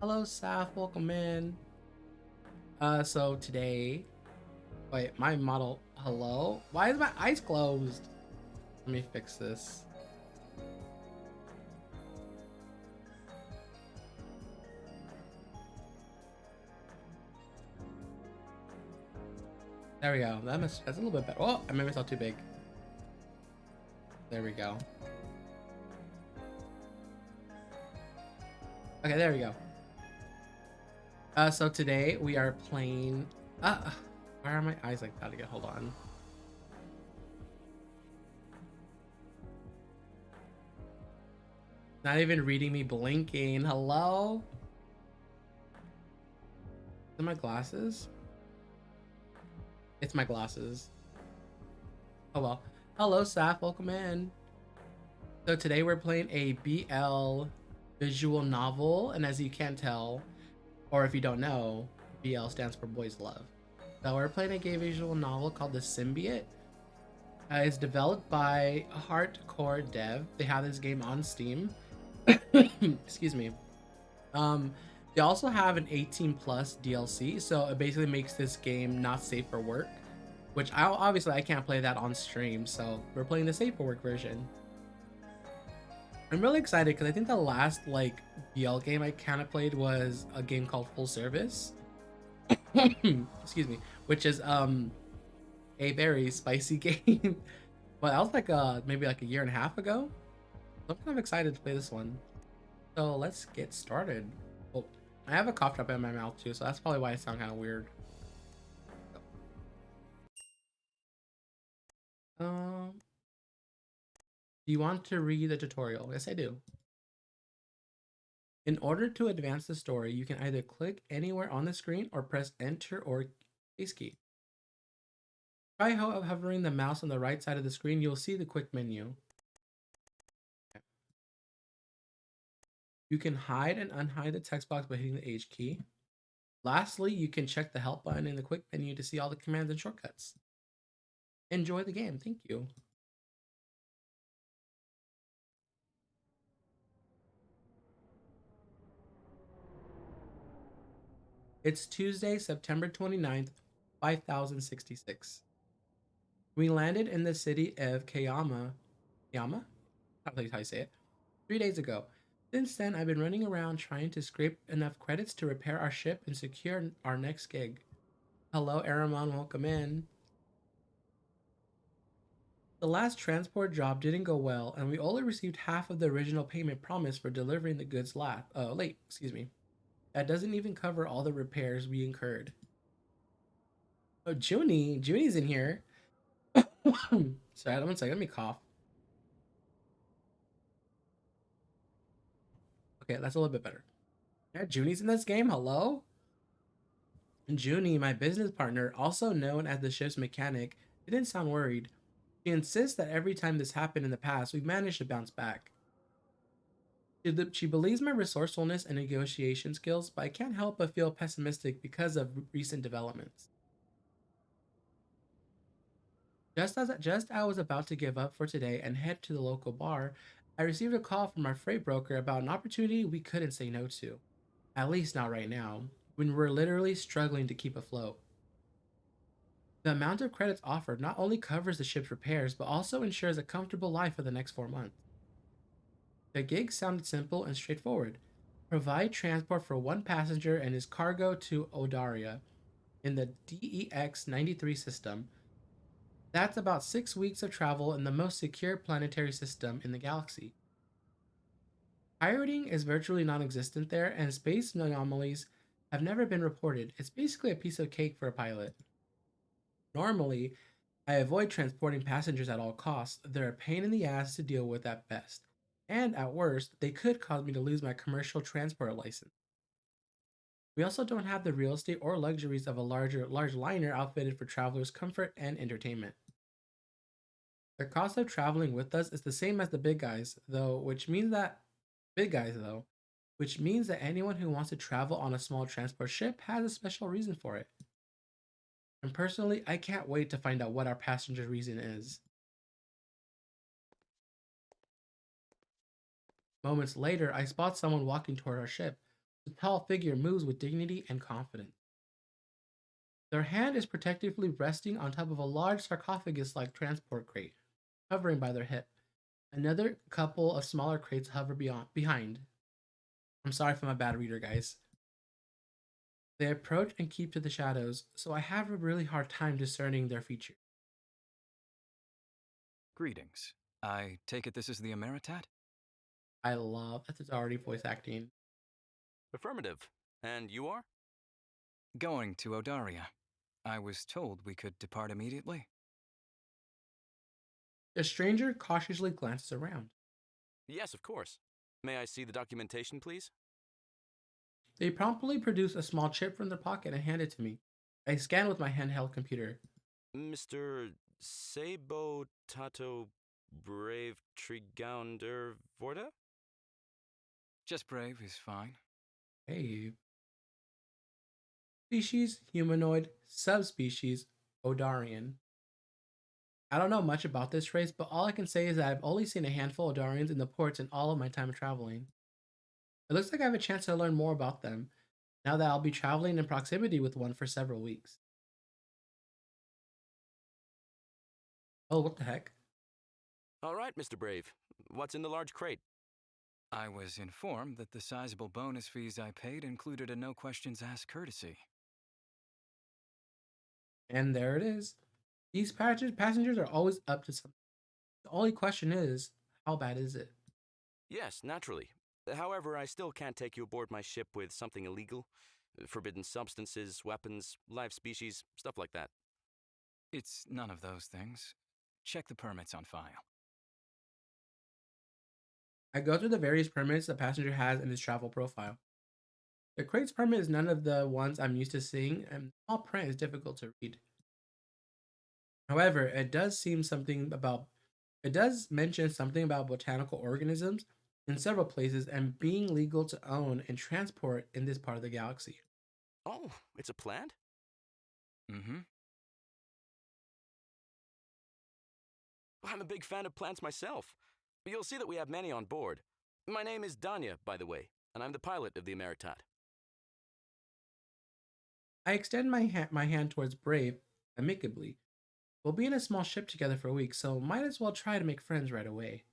Hello, Saf. Welcome in. So today, wait, my model. Hello. Why is my eyes closed? Let me fix this. There we go. That's a little bit better. Oh, I maybe it's not too big. There we go. Okay, there we go. So today we are playing. Why are my eyes like that again? Hold on. Not even reading me blinking. Hello. Is it my glasses? It's my glasses. Oh well. Hello, Saf. Welcome in. So today we're playing a BL visual novel, and as you can tell, or if you don't know, BL stands for Boys Love. So we're playing a gay visual novel called The Symbiant. It's developed by Hardcore Dev. They have this game on Steam. Excuse me. Um, they also have an 18 plus DLC, so it basically makes this game not safe for work. Which I can't play that on stream, so we're playing the safe for work version. I'm really excited because I think the last like BL game I kind of played was a game called Full Service. Excuse me, which is a very spicy game. But that was like maybe like a year and a half ago. So I'm kind of excited to play this one. So let's get started. Oh, I have a cough drop in my mouth too, so that's probably why I sound kind of weird. Um, do you want to read the tutorial? Yes, I do. In order to advance the story, you can either click anywhere on the screen or press enter or space key. Try hovering the mouse on the right side of the screen, you'll see the quick menu. You can hide and unhide the text box by hitting the H key. Lastly, you can check the help button in the quick menu to see all the commands and shortcuts. Enjoy the game, thank you. It's Tuesday, September 29th, 5066. We landed in the city of Kayama? I don't know how you say it. 3 days ago. Since then, I've been running around trying to scrape enough credits to repair our ship and secure our next gig. Hello, Aramon, welcome in. The last transport job didn't go well, and we only received half of the original payment promised for delivering the goods late. Excuse me. That doesn't even cover all the repairs we incurred. Oh, Junie's in here. Sorry, one second. Let me cough. Okay, that's a little bit better. Yeah, Junie's in this game. Hello, Junie, my business partner, also known as the ship's mechanic, didn't sound worried. She insists that every time this happened in the past, we've managed to bounce back. She believes my resourcefulness and negotiation skills, but I can't help but feel pessimistic because of recent developments. Just I was about to give up for today and head to the local bar, I received a call from our freight broker about an opportunity we couldn't say no to. At least not right now, when we're literally struggling to keep afloat. The amount of credits offered not only covers the ship's repairs, but also ensures a comfortable life for the next 4 months. The gig sounded simple and straightforward. Provide transport for one passenger and his cargo to Odaria in the DEX 93 system. That's about 6 weeks of travel in the most secure planetary system in the galaxy. Pirating is virtually non existent there, and space anomalies have never been reported. It's basically a piece of cake for a pilot. Normally, I avoid transporting passengers at all costs. They're a pain in the ass to deal with at best. And at worst, they could cause me to lose my commercial transport license. We also don't have the real estate or luxuries of a large liner outfitted for travelers' comfort and entertainment. The cost of traveling with us is the same as the big guys though, which means that anyone who wants to travel on a small transport ship has a special reason for it. And personally, I can't wait to find out what our passenger reason is. Moments later, I spot someone walking toward our ship. The tall figure moves with dignity and confidence. Their hand is protectively resting on top of a large sarcophagus like transport crate, hovering by their hip. Another couple of smaller crates hover behind. I'm sorry for my bad reader, guys. They approach and keep to the shadows, so I have a really hard time discerning their features. Greetings. I take it this is the Ameritat? I love that it's already voice acting. Affirmative. And you are? Going to Odaria. I was told we could depart immediately. The stranger cautiously glances around. Yes, of course. May I see the documentation, please? They promptly produce a small chip from their pocket and hand it to me. I scan with my handheld computer. Mr. Sabo Tato Brave Trigounder Vorda? Just brave is fine. Hey. Species, humanoid, subspecies, Odarian. I don't know much about this race, but all I can say is that I've only seen a handful of Darians in the ports in all of my time traveling. It looks like I have a chance to learn more about them, now that I'll be traveling in proximity with one for several weeks. Oh, what the heck? All right, Mr. Brave. What's in the large crate? I was informed that the sizable bonus fees I paid included a no questions asked courtesy. And there it is. These passengers are always up to something. The only question is, how bad is it? Yes, naturally. However, I still can't take you aboard my ship with something illegal. Forbidden substances, weapons, live species, stuff like that. It's none of those things. Check the permits on file. I go through the various permits the passenger has in his travel profile. The crate's permit is none of the ones I'm used to seeing, and small print is difficult to read. However, it does mention something about botanical organisms in several places and being legal to own and transport in this part of the galaxy. Oh, it's a plant? Mm-hmm. I'm a big fan of plants myself. You'll see that we have many on board. My name is Danya, by the way, and I'm the pilot of the Ameritat. I extend my hand towards Brave amicably. We'll be in a small ship together for a week, so might as well try to make friends right away.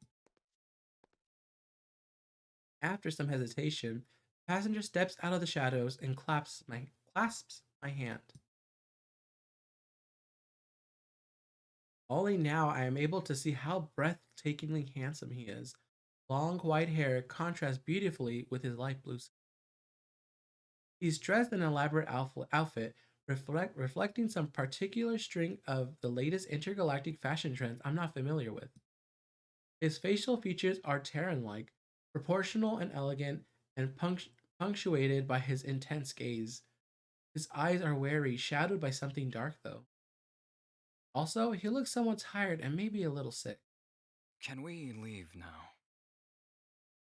After some hesitation, the passenger steps out of the shadows and clasps my hand. Only now I am able to see how breathtakingly handsome he is. Long white hair contrasts beautifully with his light blue skin. He's dressed in an elaborate outfit, reflecting some particular string of the latest intergalactic fashion trends I'm not familiar with. His facial features are Terran like, proportional and elegant, and punctuated by his intense gaze. His eyes are wary, shadowed by something dark, though. Also, he looks somewhat tired and maybe a little sick. Can we leave now?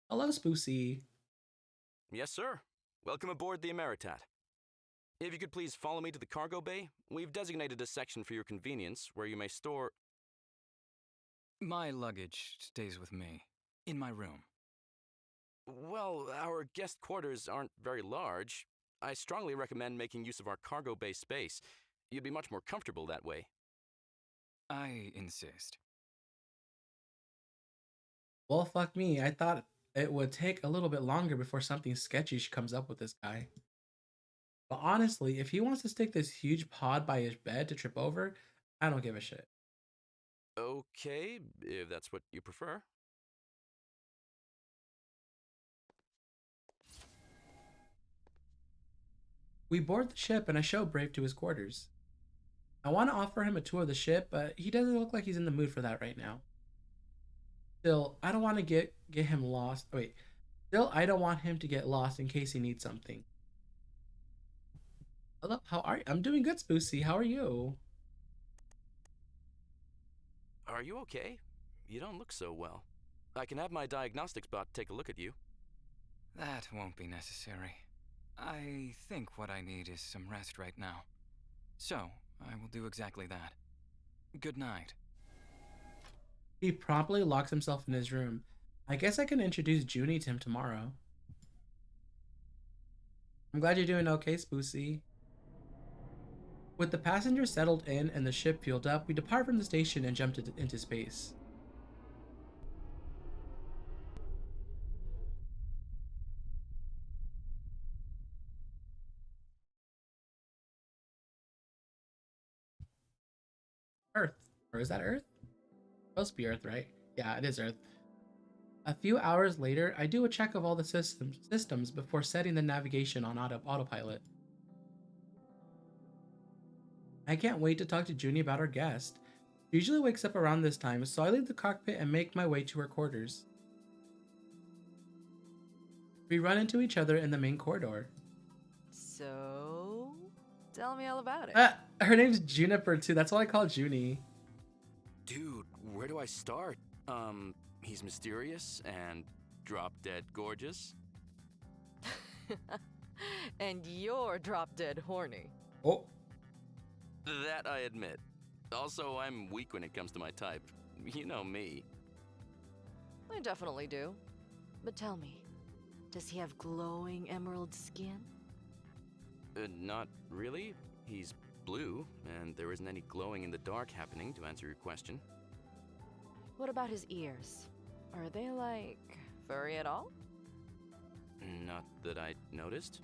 Hello, Spoosy. Yes, sir. Welcome aboard the Ameritat. If you could please follow me to the cargo bay, we've designated a section for your convenience where you may store. My luggage stays with me. In my room. Well, our guest quarters aren't very large. I strongly recommend making use of our cargo bay space. You'd be much more comfortable that way. I insist. Well, fuck me. I thought it would take a little bit longer before something sketchy comes up with this guy. But honestly, if he wants to stick this huge pod by his bed to trip over, I don't give a shit. Okay, if that's what you prefer. We board the ship and I show Brave to his quarters. I want to offer him a tour of the ship, but he doesn't look like he's in the mood for that right now. Still, I don't want to get him lost. Wait, still, I don't want him to get lost in case he needs something. Hello, how are you? I'm doing good, Spoosy. How are you? Are you okay? You don't look so well. I can have my diagnostics bot take a look at you. That won't be necessary. I think what I need is some rest right now. So, I will do exactly that. Good night. He promptly locks himself in his room. I guess I can introduce Junie to him tomorrow. I'm glad you're doing okay, Spoosy. With the passengers settled in and the ship fueled up, we depart from the station and jump into space. Earth. Or is that Earth? Supposed to be Earth, right? Yeah, it is Earth. A few hours later, I do a check of all the systems before setting the navigation on autopilot. I can't wait to talk to Junie about our guest. She usually wakes up around this time, so I leave the cockpit and make my way to her quarters. We run into each other in the main corridor. So, tell me all about it. Her name's Juniper too. That's why I call Junie. Dude, where do I start? He's mysterious and drop dead gorgeous. And you're drop dead horny. Oh, That I admit. Also, I'm weak when it comes to my type. You know me. I definitely do. But tell me, does he have glowing emerald skin? Not really. He's blue, and there isn't any glowing in the dark happening, to answer your question. What about his ears? Are they, like, furry at all? Not that I noticed.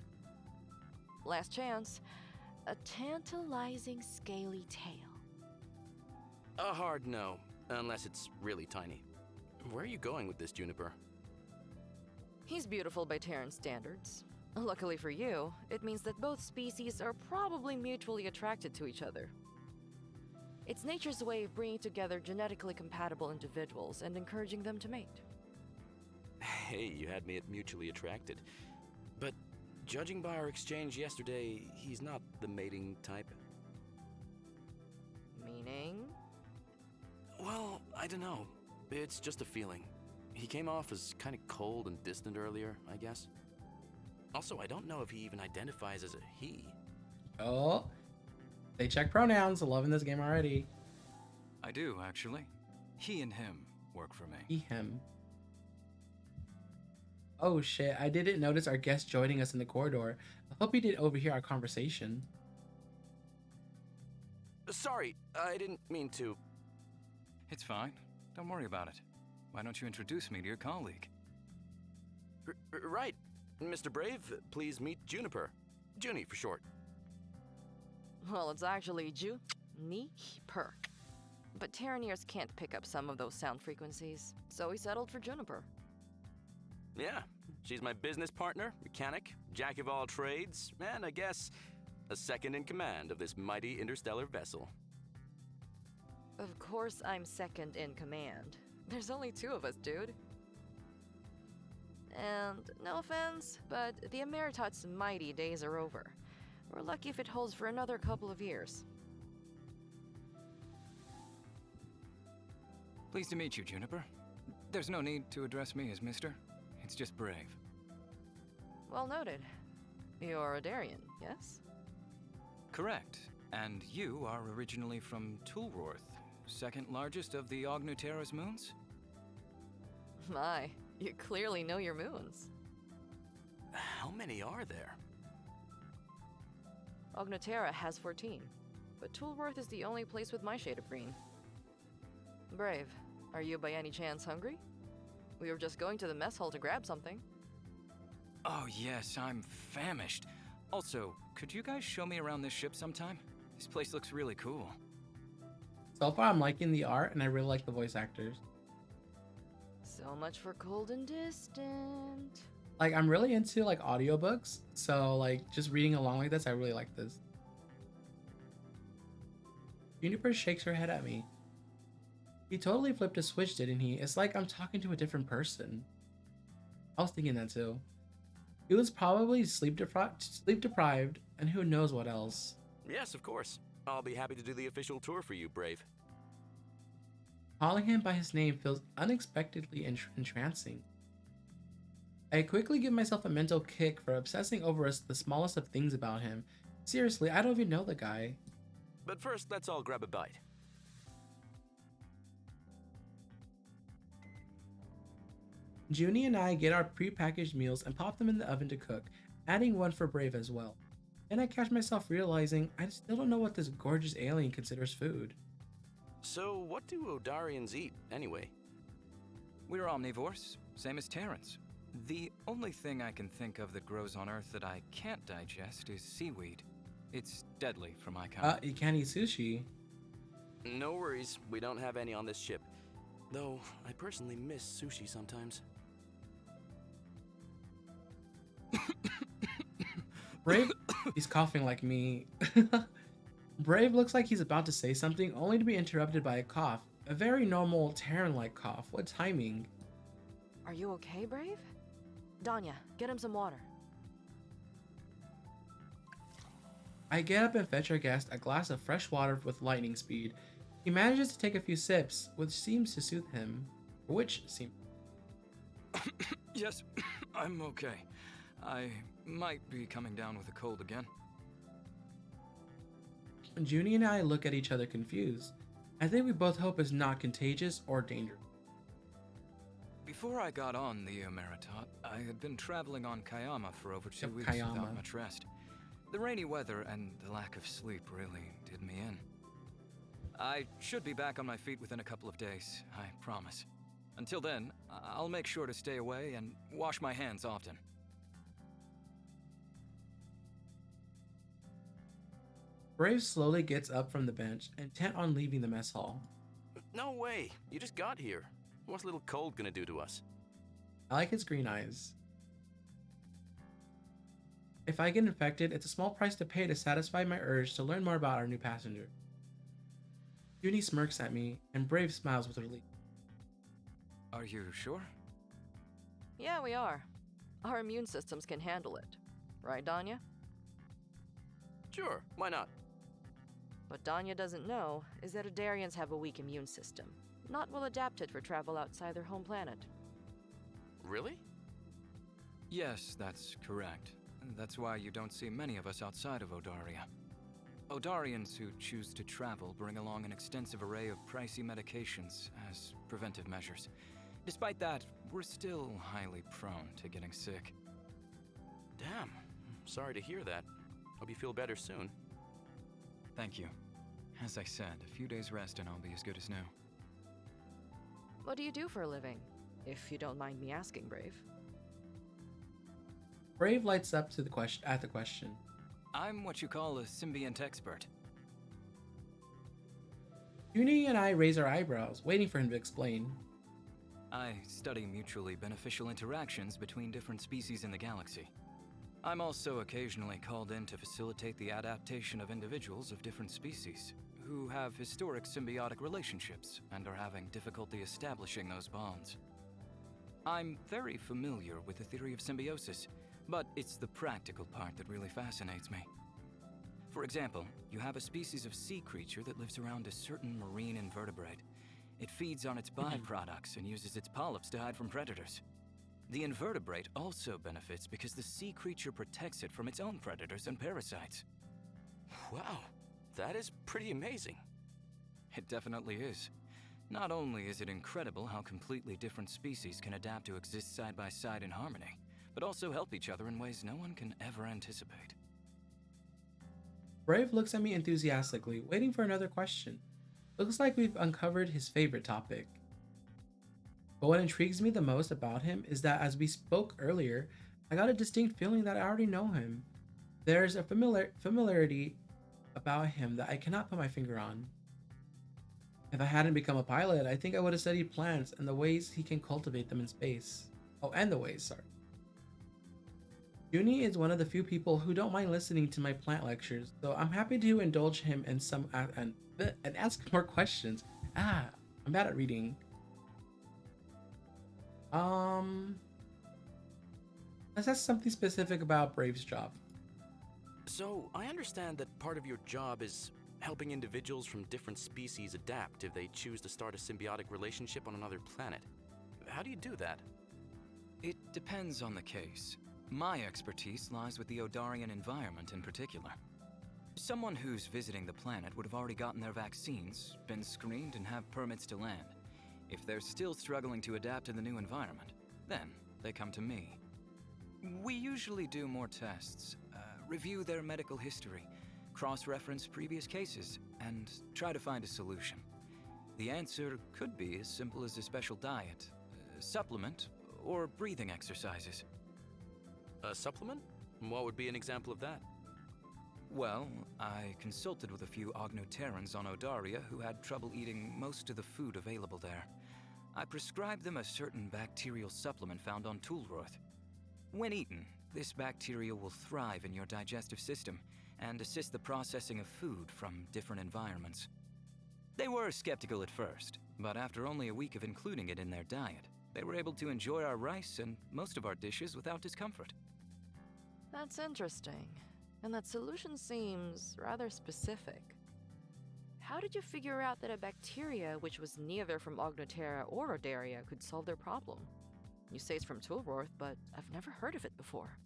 Last chance. A tantalizing scaly tail. A hard no, unless it's really tiny. Where are you going with this, Juniper? He's beautiful by Terran standards. Luckily for you, it means that both species are probably mutually attracted to each other. It's nature's way of bringing together genetically compatible individuals and encouraging them to mate. Hey, you had me at mutually attracted. But judging by our exchange yesterday, he's not the mating type. Meaning? Well, I don't know. It's just a feeling. He came off as kind of cold and distant earlier, I guess. Also, I don't know if he even identifies as a he. oh. They check pronouns. Loving this game already. I do, actually. He and him work for me. He, him. Oh shit, I didn't notice our guest joining us in the corridor. I hope he didn't overhear our conversation. Sorry, I didn't mean to. It's fine. Don't worry about it. Why don't you introduce me to your colleague? Right. Mr. Brave, please meet Juniper. Junie for short. Well, it's actually Juniper. But Terraneers can't pick up some of those sound frequencies, so he settled for Juniper. Yeah, she's my business partner, mechanic, jack of all trades, and I guess a second in command of this mighty interstellar vessel. Of course I'm second in command. There's only 2 of us, dude. And no offense, but the Emeritot's mighty days are over. We're lucky if it holds for another couple of years. Pleased to meet you, Juniper. There's no need to address me as Mister. It's just Brave. Well noted. You're a Darien, yes? Correct. And you are originally from Tulworth, second largest of the Ognutera's moons? My, you clearly know your moons. How many are there? Ognutera has 14, but Tulworth is the only place with my shade of green. Brave, are you by any chance hungry? We were just going to the mess hall to grab something. Oh yes, I'm famished. Also, could you guys show me around this ship sometime? This place looks really cool. So far, I'm liking the art, and I really like the voice actors. So much for cold and distant. Like, I'm really into like audiobooks, so like just reading along like this, I really like this. Juniper shakes her head at me. He totally flipped a switch, didn't he? It's like I'm talking to a different person. I was thinking that too. He was probably sleep deprived, and who knows what else. Yes, of course. I'll be happy to do the official tour for you, Brave. Calling him by his name feels unexpectedly entrancing. I quickly give myself a mental kick for obsessing over the smallest of things about him. Seriously, I don't even know the guy. But first, let's all grab a bite. Junie and I get our pre-packaged meals and pop them in the oven to cook. adding one for Brave as well. And I catch myself realizing I still don't know what this gorgeous alien considers food. So, what do Odarians eat, anyway? We're omnivores, same as Terrans. The only thing I can think of that grows on Earth that I can't digest is seaweed. It's deadly for my kind. You can't eat sushi. No worries, we don't have any on this ship. Though, I personally miss sushi sometimes. Brave, he's coughing like me. Brave looks like he's about to say something, only to be interrupted by a cough. A very normal Terran-like cough. What timing? Are you okay, Brave? Danya, get him some water. I get up and fetch our guest a glass of fresh water with lightning speed. He manages to take a few sips, which seems to soothe him. Yes, I'm okay. I might be coming down with a cold again. Junie and I look at each other confused. I think we both hope it's not contagious or dangerous. Before I got on the Emeritot, I had been traveling on Kayama for over 2 weeks Kayama. without much rest. The rainy weather and the lack of sleep really did me in. I should be back on my feet within a couple of days, I promise. Until then, I'll make sure to stay away and wash my hands often. Brave slowly gets up from the bench, intent on leaving the mess hall. No way, you just got here. What's a little cold gonna do to us? I like his green eyes. If I get infected, it's a small price to pay to satisfy my urge to learn more about our new passenger. Junie smirks at me, and Brave smiles with relief. Are you sure? Yeah, we are. Our immune systems can handle it. Right, Danya? Sure, why not? What Danya doesn't know is that Odarians have a weak immune system, not well adapted for travel outside their home planet. Really? Yes, that's correct. That's why you don't see many of us outside of Odaria. Odarians who choose to travel bring along an extensive array of pricey medications as preventive measures. Despite that, we're still highly prone to getting sick. Damn, sorry to hear that. Hope you feel better soon. Thank you. As I said, a few days rest and I'll be as good as new. What do you do for a living? If you don't mind me asking, Brave. Brave lights up to the question. I'm what you call a symbiont expert. Junie and I raise our eyebrows, waiting for him to explain. I study mutually beneficial interactions between different species in the galaxy. I'm also occasionally called in to facilitate the adaptation of individuals of different species who have historic symbiotic relationships and are having difficulty establishing those bonds. I'm very familiar with the theory of symbiosis, but it's the practical part that really fascinates me. For example, you have a species of sea creature that lives around a certain marine invertebrate. It feeds on its byproducts and uses its polyps to hide from predators. The invertebrate also benefits because the sea creature protects it from its own predators and parasites. Wow, that is pretty amazing. It definitely is. Not only is it incredible how completely different species can adapt to exist side by side in harmony, but also help each other in ways no one can ever anticipate. Brave looks at me enthusiastically, waiting for another question. Looks like we've uncovered his favorite topic. But what intrigues me the most about him is that as we spoke earlier, I got a distinct feeling that I already know him. There's a familiarity about him that I cannot put my finger on. If I hadn't become a pilot, I think I would have studied plants and the ways he can cultivate them in space. Junie is one of the few people who don't mind listening to my plant lectures, so I'm happy to indulge him in some and ask more questions. I'm bad at reading. Let's ask something specific about Brave's job. So, I understand that part of your job is helping individuals from different species adapt if they choose to start a symbiotic relationship on another planet. How do you do that? It depends on the case. My expertise lies with the Odarian environment in particular. Someone who's visiting the planet would have already gotten their vaccines, been screened, and have permits to land. If they're still struggling to adapt to the new environment, then they come to me. We usually do more tests, review their medical history, cross-reference previous cases, and try to find a solution. The answer could be as simple as a special diet, supplement, or breathing exercises. A supplement? What would be an example of that? Well, I consulted with a few Ognoterans on Odaria who had trouble eating most of the food available there. I prescribed them a certain bacterial supplement found on Toolroth. When eaten, this bacteria will thrive in your digestive system and assist the processing of food from different environments. They were skeptical at first, but after only a week of including it in their diet, they were able to enjoy our rice and most of our dishes without discomfort. That's interesting. And that solution seems rather specific. How did you figure out that a bacteria which was neither from Ognotera or Odaria could solve their problem? You say it's from Toolroth, but I've never heard of it before.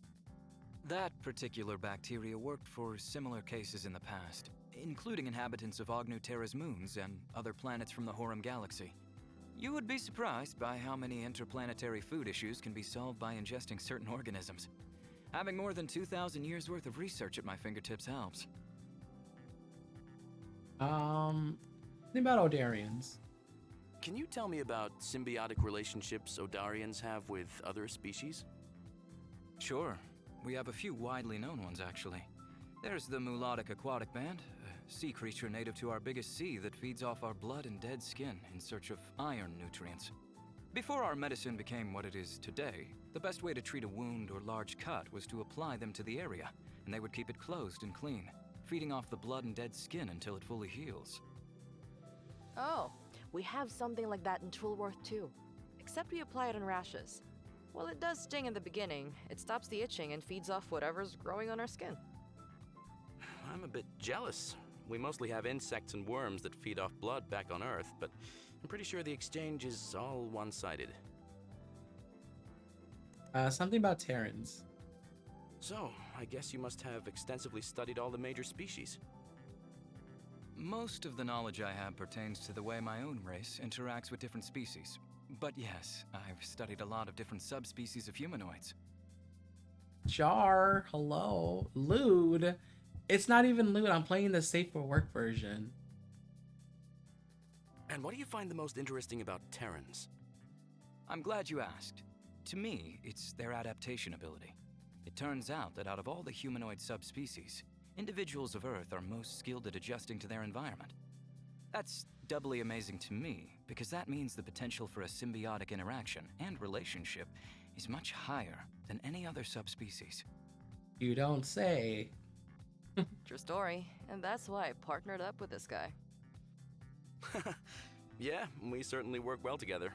That particular bacteria worked for similar cases in the past, including inhabitants of Ognotera's moons and other planets from the Horum galaxy. You would be surprised by how many interplanetary food issues can be solved by ingesting certain organisms. Having more than 2,000 years worth of research at my fingertips helps. Think about Odarians. Can you tell me about symbiotic relationships Odarians have with other species? Sure. We have a few widely known ones, actually. There's the Mulodic aquatic band, a sea creature native to our biggest sea that feeds off our blood and dead skin in search of iron nutrients. Before our medicine became what it is today, the best way to treat a wound or large cut was to apply them to the area, and they would keep it closed and clean, feeding off the blood and dead skin until it fully heals. Oh, we have something like that in Toolworth too. Except we apply it on rashes. While it does sting in the beginning, it stops the itching and feeds off whatever's growing on our skin. I'm a bit jealous. We mostly have insects and worms that feed off blood back on Earth, but I'm pretty sure the exchange is all one-sided. Something about Terrans. So, I guess you must have extensively studied all the major species. Most of the knowledge I have pertains to the way my own race interacts with different species. But yes, I've studied a lot of different subspecies of humanoids. Jar, hello. Lewd. It's not even lewd. I'm playing the safe for work version. And what do you find the most interesting about Terrans? I'm glad you asked. To me, it's their adaptation ability. It turns out that out of all the humanoid subspecies, individuals of Earth are most skilled at adjusting to their environment. That's doubly amazing to me, because that means the potential for a symbiotic interaction and relationship is much higher than any other subspecies. You don't say. True story, and that's why I partnered up with this guy. Yeah, we certainly work well together.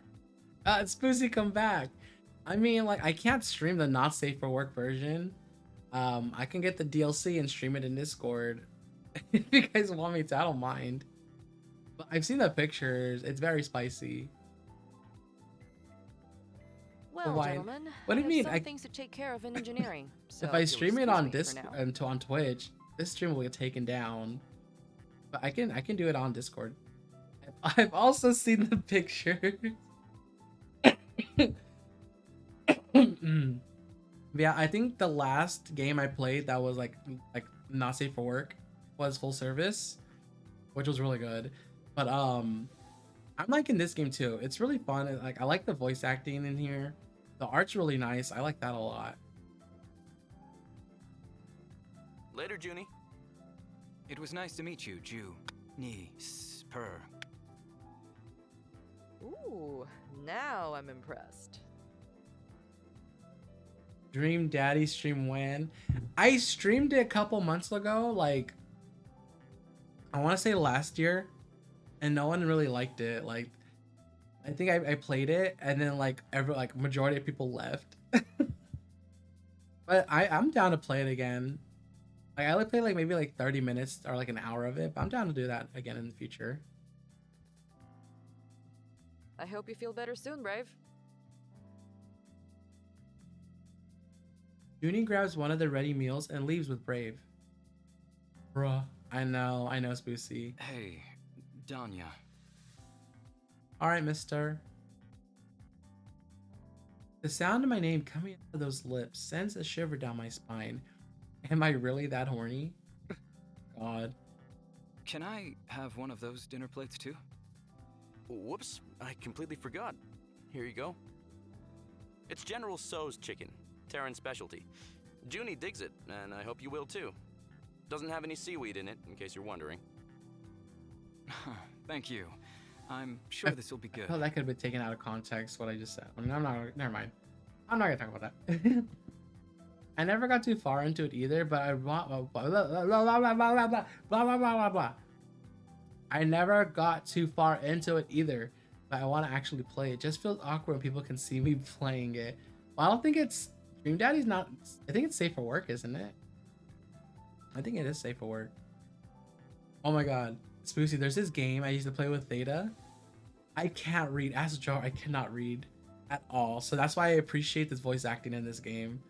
Spoozy, come back. I mean, like, I can't stream the not safe for work version. I can get the DLC and stream it in Discord. If you guys want me to, I don't mind. But I've seen the pictures. It's very spicy. Well, Why? gentlemen, What do I you mean? have some things to take care of in engineering. So If I you'll stream it excuse on me for now. on Twitch, this stream will get taken down. But I can do it on Discord. I've also seen the pictures. Yeah, I think the last game I played that was like not safe for work was Full Service, which was really good. But I'm liking this game too. It's really fun. Like, I like the voice acting in here. The art's really nice. I like that a lot. Later, Junie. It was nice to meet you, Ju. Ni. Spur. Ooh, now I'm impressed. Dream Daddy stream when? I streamed it a couple months ago, like I want to say last year, and no one really liked it. Like, I think I played it, and then like majority of people left. But I'm down to play it again. Like, I only played like maybe like 30 minutes or like an hour of it, but I'm down to do that again in the future. I hope you feel better soon, Brave. Junie grabs one of the ready meals and leaves with Brave. Bruh, I know, Spoocy. Hey, Danya. All right, mister. The sound of my name coming out of those lips sends a shiver down my spine. Am I really that horny? God. Can I have one of those dinner plates too? Whoops, I completely forgot. Here you go. It's General So's chicken, Terran's specialty. Junie digs it, and I hope you will too. Doesn't have any seaweed in it, in case you're wondering. Thank you. I'm sure this will be good. Oh, that could have been taken out of context, what I just said. I mean, I'm not, never mind. I'm not gonna talk about that. I never got too far into it either, but I I never got too far into it either, but I want to actually play it. It just feels awkward when people can see me playing it. Well, I don't think it's Dream Daddy's not. I think it's safe for work, isn't it? I think it is safe for work. Oh my god, Spoocy, there's this game I used to play with Theta. I can't read. As a Jar, I cannot read at all. So that's why I appreciate this voice acting in this game.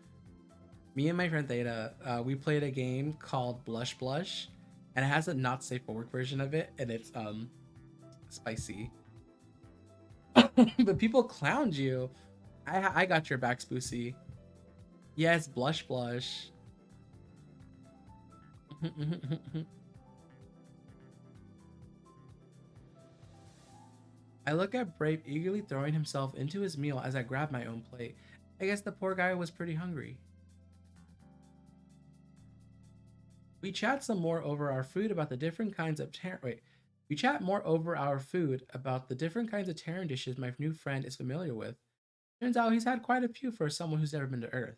Me and my friend Theta, we played a game called Blush Blush, and it has a not safe for work version of it, and it's spicy. But people clowned you. I got your back, Spoocy. Yes, Blush Blush. I look at Brave eagerly throwing himself into his meal as I grab my own plate. I guess the poor guy was pretty hungry. We chat some more over our food about the different kinds of We chat more over our food about the different kinds of Terran dishes my new friend is familiar with. Turns out he's had quite a few for someone who's never been to Earth.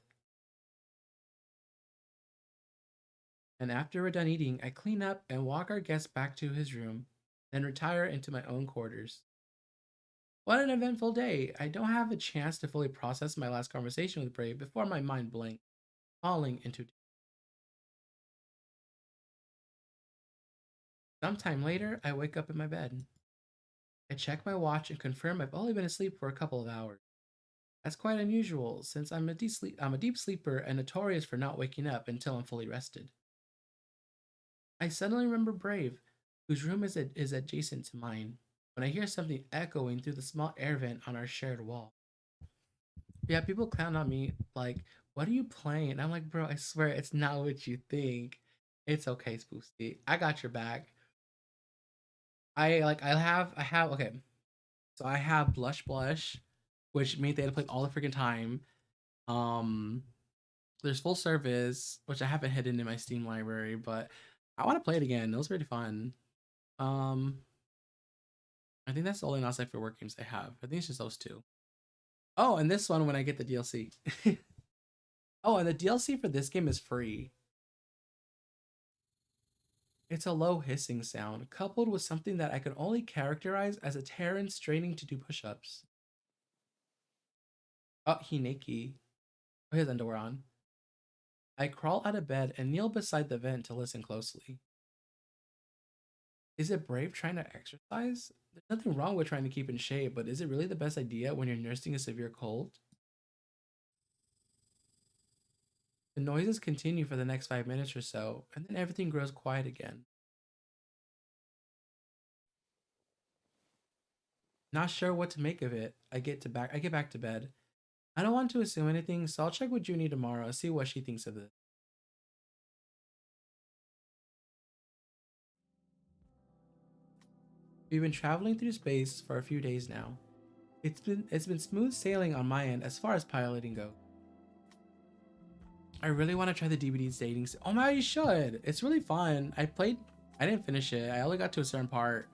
And after we're done eating, I clean up and walk our guest back to his room, then retire into my own quarters. What an eventful day! I don't have a chance to fully process my last conversation with Brave before my mind blanks, falling into. Sometime later, I wake up in my bed. I check my watch and confirm I've only been asleep for a couple of hours. That's quite unusual, since I'm a deep sleeper and notorious for not waking up until I'm fully rested. I suddenly remember Brave, whose room is adjacent to mine, when I hear something echoing through the small air vent on our shared wall. Yeah, people clown on me like, "What are you playing?" And I'm like, "Bro, I swear it's not what you think. It's okay, Spoosty. I got your back." I have okay. So I have Blush Blush, which means they had to play all the freaking time. Um, there's Full Service, which I haven't hidden in my Steam library, but I want to play it again. It was pretty fun. Um, I think that's the only non for work games I have. I think it's just those two. Oh, and this one when I get the DLC. Oh, and the DLC for this game is free. It's a low hissing sound, coupled with something that I could only characterize as a Terran straining to do push-ups. Oh, Hineki. Oh, he has underwear on. I crawl out of bed and kneel beside the vent to listen closely. Is it Brave trying to exercise? There's nothing wrong with trying to keep in shape, but is it really the best idea when you're nursing a severe cold? The noises continue for the next 5 minutes or so, and then everything grows quiet again. Not sure what to make of it. I get back to bed. I don't want to assume anything, so I'll check with Junie tomorrow and see what she thinks of this. We've been traveling through space for a few days now. It's been smooth sailing on my end as far as piloting goes. I really want to try the DVD's dating. Oh my, you should. It's really fun. I didn't finish it. I only got to a certain part,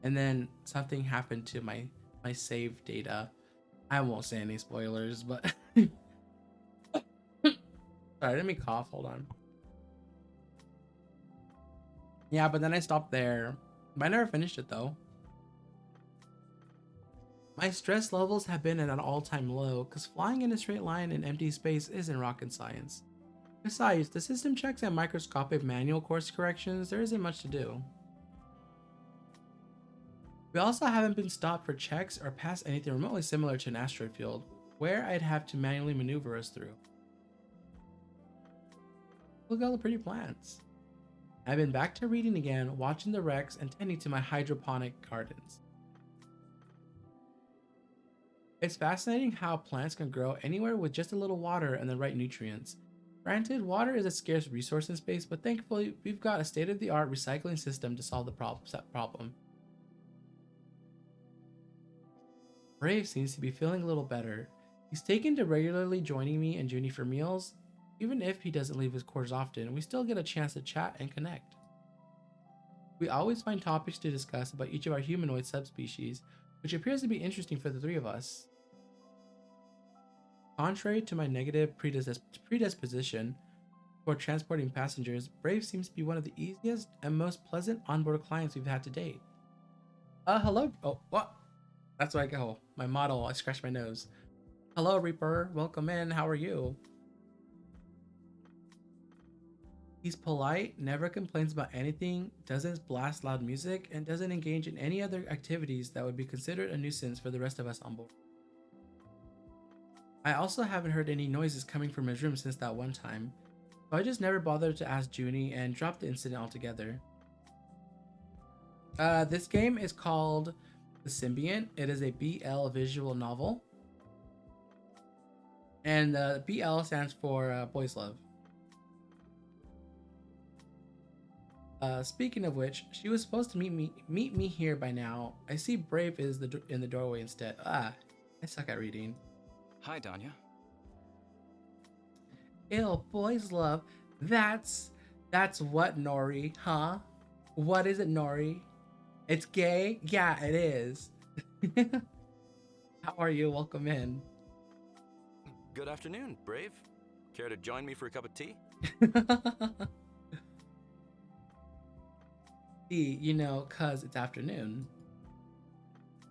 and then something happened to my save data. I won't say any spoilers, but sorry, let me cough. Hold on. Yeah, but then I stopped there. But I never finished it though. My stress levels have been at an all-time low because flying in a straight line in empty space isn't rocket science. Besides, the system checks and microscopic manual course corrections, there isn't much to do. We also haven't been stopped for checks or passed anything remotely similar to an asteroid field, where I'd have to manually maneuver us through. Look at all the pretty plants. I've been back to reading again, watching the wrecks, and tending to my hydroponic gardens. It's fascinating how plants can grow anywhere with just a little water and the right nutrients. Granted, water is a scarce resource in space, but thankfully, we've got a state of the art recycling system to solve the problem. Brave seems to be feeling a little better. He's taken to regularly joining me and Junie for meals. Even if he doesn't leave his quarters often, we still get a chance to chat and connect. We always find topics to discuss about each of our humanoid subspecies, which appears to be interesting for the three of us. Contrary to my negative predisposition for transporting passengers, Brave seems to be one of the easiest and most pleasant onboard clients we've had to date. Hello. Oh, what? That's where I go. My model. I scratched my nose. Hello, Reaper. Welcome in. How are you? He's polite, never complains about anything, doesn't blast loud music, and doesn't engage in any other activities that would be considered a nuisance for the rest of us on board. I also haven't heard any noises coming from his room since that one time, so I just never bothered to ask Junie and dropped the incident altogether. This game is called The Symbiant. It is a BL visual novel. And BL stands for Boys Love. Speaking of which, she was supposed to meet me here by now. I see Brave is in the doorway instead. I suck at reading. Hi, Danya. Ew, Boys Love. That's what, Nori, huh? What is it, Nori? It's gay? Yeah, it is. How are you? Welcome in. Good afternoon, Brave. Care to join me for a cup of tea? Cause it's afternoon.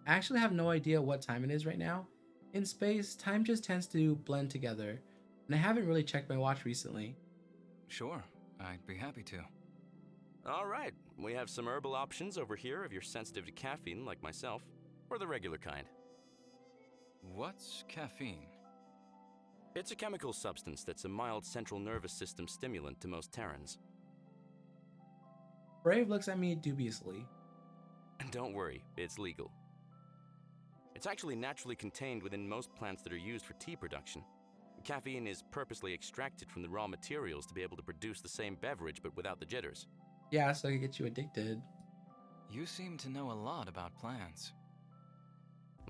I actually have no idea what time it is right now. In space, time just tends to blend together, and I haven't really checked my watch recently. Sure, I'd be happy to. All right, we have some herbal options over here if you're sensitive to caffeine like myself, or the regular kind. What's caffeine? It's a chemical substance that's a mild central nervous system stimulant to most Terrans. Brave looks at me dubiously. And don't worry, it's legal. It's actually naturally contained within most plants that are used for tea production. Caffeine is purposely extracted from the raw materials to be able to produce the same beverage but without the jitters. Yeah, so it can get you addicted. You seem to know a lot about plants.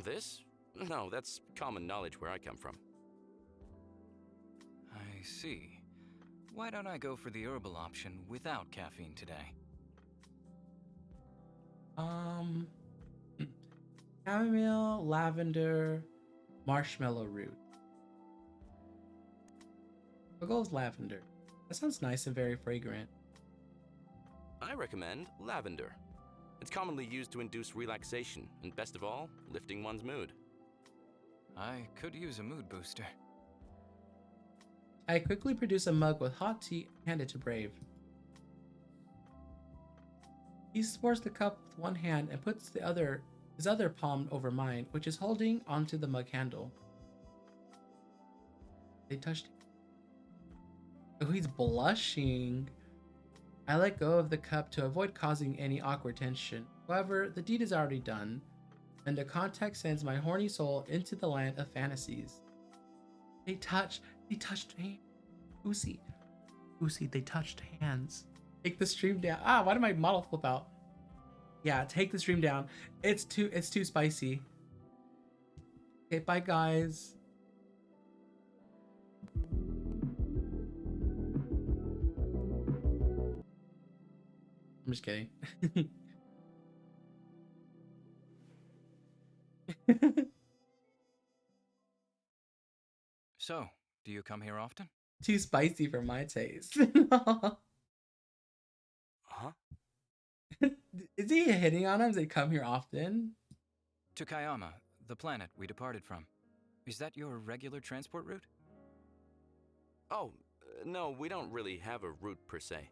This? No, that's common knowledge where I come from. I see. Why don't I go for the herbal option without caffeine today? Chamomile, lavender, marshmallow root. I'll go with lavender. That sounds nice and very fragrant. I recommend lavender. It's commonly used to induce relaxation, and best of all, lifting one's mood. I could use a mood booster. I quickly produce a mug with hot tea and hand it to Brave. He supports the cup with one hand and puts his other palm over mine, which is holding onto the mug handle. They touched. Oh, he's blushing. I let go of the cup to avoid causing any awkward tension. However, the deed is already done, and the contact sends my horny soul into the land of fantasies. They touched hands. Uzi, they touched hands. Take the stream down. Why did my model flip out? Yeah, take the stream down. It's too spicy. Okay, bye guys. I'm just kidding. So, do you come here often? Too spicy for my taste. Huh? Is he hitting on him? Does he come here often? To Kayama, the planet we departed from. Is that your regular transport route? Oh, no, we don't really have a route per se.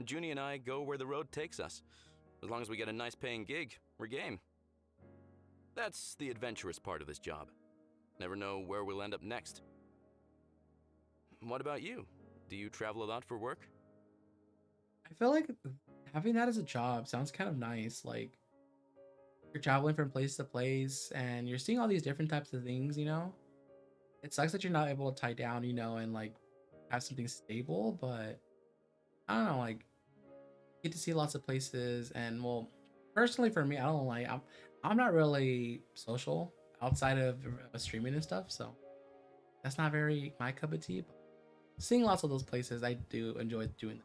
Junie and I go where the road takes us. As long as we get a nice paying gig, we're game. That's the adventurous part of this job. Never know where we'll end up next. What about you? Do you travel a lot for work? I feel like having that as a job sounds kind of nice. Like, you're traveling from place to place and you're seeing all these different types of things, you know? It sucks that you're not able to tie down, you know, and like have something stable, but I don't know, like get to see lots of places and well, personally for me, I don't like I'm not really social outside of streaming and stuff, so that's not very my cup of tea, but seeing lots of those places I do enjoy doing that.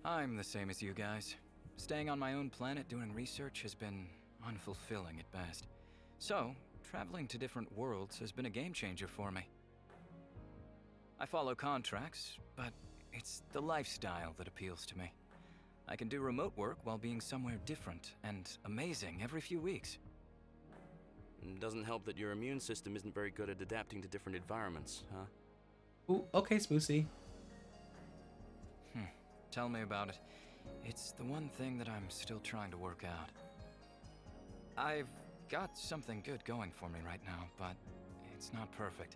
I'm the same as you guys. Staying on my own planet doing research has been unfulfilling at best. So, traveling to different worlds has been a game changer for me. I follow contracts, but it's the lifestyle that appeals to me. I can do remote work while being somewhere different and amazing every few weeks. Doesn't help that your immune system isn't very good at adapting to different environments, huh? Ooh, okay, Spoosy. Tell me about it. It's the one thing that I'm still trying to work out. I've got something good going for me right now, but it's not perfect.